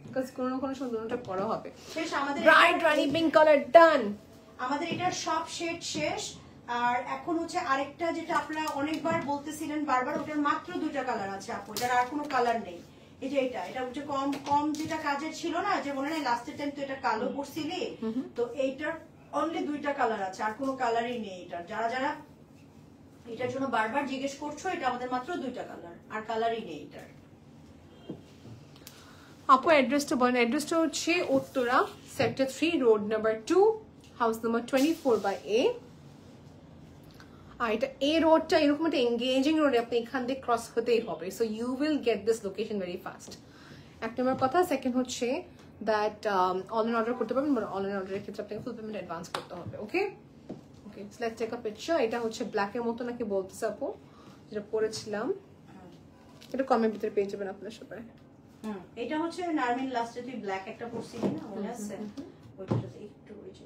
বিকজ কোনো না কোনো সুন্দরটা পড়া হবে। শেষ আমাদের ব্রাইট রানি পিঙ্ক কালার ডান, আমাদের এটার সব শেড শেষ। আর এখন হচ্ছে আরেকটা যেটা আপনারা অনেকবার বলতেছিলেন বারবার, ওটার মাত্র দুইটা কালার আছে আপু, এটার আর কোনো কালার নেই। এই যে এটা হচ্ছে কম কম যেটা কাজের ছিল না, যে মনে নেই লাস্টের টাইম তো এটা কালো পরছিলি, তো এইটার অনলি 2টা কালার আছে, আর কোনো কালারই নেই এটার। যারা যারা এটার জন্য বারবার জিজ্ঞেস করছো, এটা আমাদের মাত্র 2টা কালার, আর কালারই নেই এটার। আপু অ্যাড্রেসটা বলেন। অ্যাড্রেসটা হচ্ছে Uttara sector 3 road number 2 house number 24/A। আর এটা এই রোডটা এরকম একটা এঙ্গেজিং রোডে, আপনি এখান দিয়ে ক্রস হতেই হবে, so you will get this location very fast. এক নম্বর কথা। সেকেন্ড হচ্ছে দ্যাট অনলাইন অর্ডার করতে পারবেন, বাট অনলাইন অর্ডারের ক্ষেত্রে আপনাকে ফুল পেমেন্ট অ্যাডভান্স করতে হবে। ওকে ওকে, লেটস টেক আ পিকচার। এটা হচ্ছে ব্ল্যাকের মতো নাকি বলতেছে আপু, যেটা পরেছিলাম, এটা কমেন্ট ভিতরে পেয়ে যাবেন আপনার সবাই। এটা হচ্ছে নারমিন লাস্টে তুই ব্ল্যাক একটা পরছিলি না, মনে আছে? ওইটা একটু ওই যে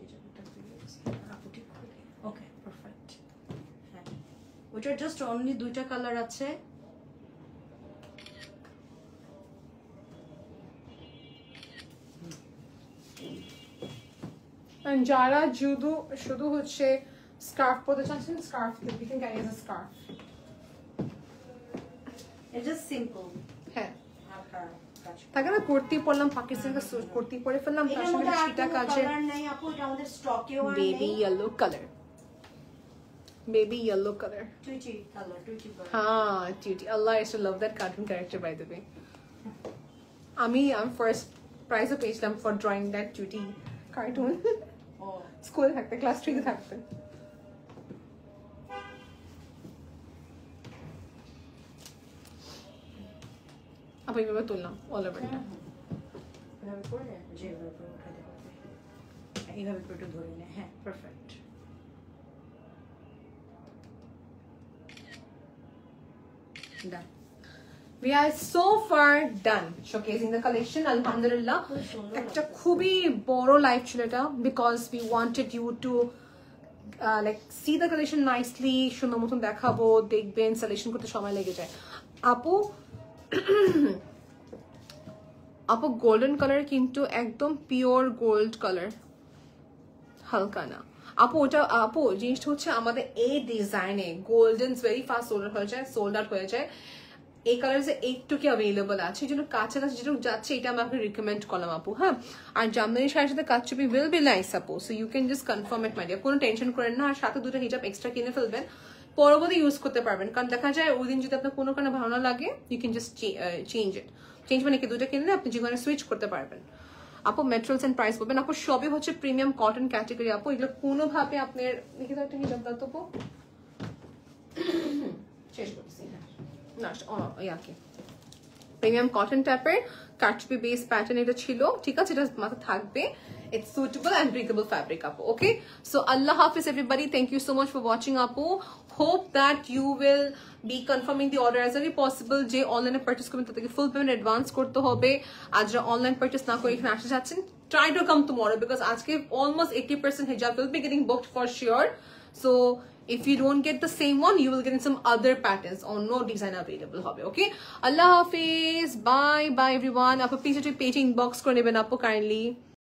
আপু ঠিক করে। Okay perfect. হ্যাঁ, ওইটার জাস্ট অনলি 2টা কালার আছে। যারা শুধু হচ্ছে স্কার্ফ পরতে চাচ্ছেন, scarf you can carry as a scarf. It's just simple. হ্যাঁ, হালকা কাজ। থাকে না কুর্তি পরলাম, পাকিস্তানি কুর্তি পরে ফেললাম, তার এটার সঙ্গে মধ্যে আর সেটা কোনো কাজে কালার নাই আপু, এটা আমাদের স্টকেও আর বেবি নেই। Yellow colour, baby yellow colour. Tweety colour, Tweety colour. হ্যাঁ, টিউটি। আল্লাহ I used to love that cartoon character by the way. আমি ফার্স্ট প্রাইজও পেয়েছিলাম ফর ড্রয়িং দ্যাট টিউটি কার্টুন। ও স্কুলে থাকতে, ক্লাস 3 থাকতে। আপনি এইভাবে তুললাম অল ওভারটা। এভাবে করে, যেভাবে করে উঠাতে পারবে, এইভাবে করে একটু ধরে নে। হ্যাঁ perfect. Done. We are so far done showcasing the collection. Alhamdulillah. একটা খুবই বড় লাইভ ছিল এটা, because we wanted you to like see the collection nicely, সুন্দর মতন দেখাবো, দেখবেন, সিলেকশন করতে সময় লেগে যায়। আপু গোল্ডেন কালার, কিন্তু একদম পিওর গোল্ড কালার, হালকা না আপু। ওটা আপু জিনিসটা হচ্ছে আমাদের এই ডিজাইনে golden very fast sold out হয়ে যায়। এই কালার যে একটুকি অ্যাভেলেবল আছে, এই জন্য কাছাকাছি যেটুকু যাচ্ছে এটা আমি আপনাকে রিকমেন্ড করলাম আপু। হ্যাঁ, আর জামদানি শাড়ির সাথে কাচ্চুপি উইল বি নাইস আপু, so you can just confirm it my dear, কোনো টেনশন করেন না। আর সাথে 2টা হিজাব এক্সট্রা কিনে ফেলবেন, পরবর্তী ইউজ করতে পারবেন, কারণ দেখা যায় ওই দিন যদি আপনার কোনো কারণে ভালো না লাগে, ইউ ক্যান জাস্ট চেঞ্জ মানে কি 2টা কিনলে আপনি জীবনে সুইচ করতে পারবেন। আপু মেটেরিয়ালস এন্ড প্রাইস বলবেন। আপু সবই হচ্ছে প্রিমিয়াম কটন ক্যাটাগরি আপু, এগুলো কোনোভাবে আপনার দেখে তো একটা হিজাব দাও তো আপু, শেষ করছি না ইয়াকে প্রিমিয়াম কটন টাইপের কারচুপি বেস প্যাটার্ন এটা ছিল, ঠিক আছে, এটা মাথা থাকবে। It's suitable and breathable fabric, Apu. Okay, so Allah Hafiz everybody. Thank you so much for watching, Apu. Hope that you will be confirming the order as early possible. যে অনলাইনে purchase করবেন তাদেরকে ফুল পেমেন্ট অ্যাডভান্স করতে হবে। আর যারা online purchase না করে এখানে আসতে চাচ্ছেন, try to come tomorrow, because আজকে almost 80% hijab will be getting booked for sure. So if you don't get the same one, you will get in some other patterns or no design available hobe. Okay, Allah Hafiz, bye everyone. Apu please page inbox kore neben Apu kindly.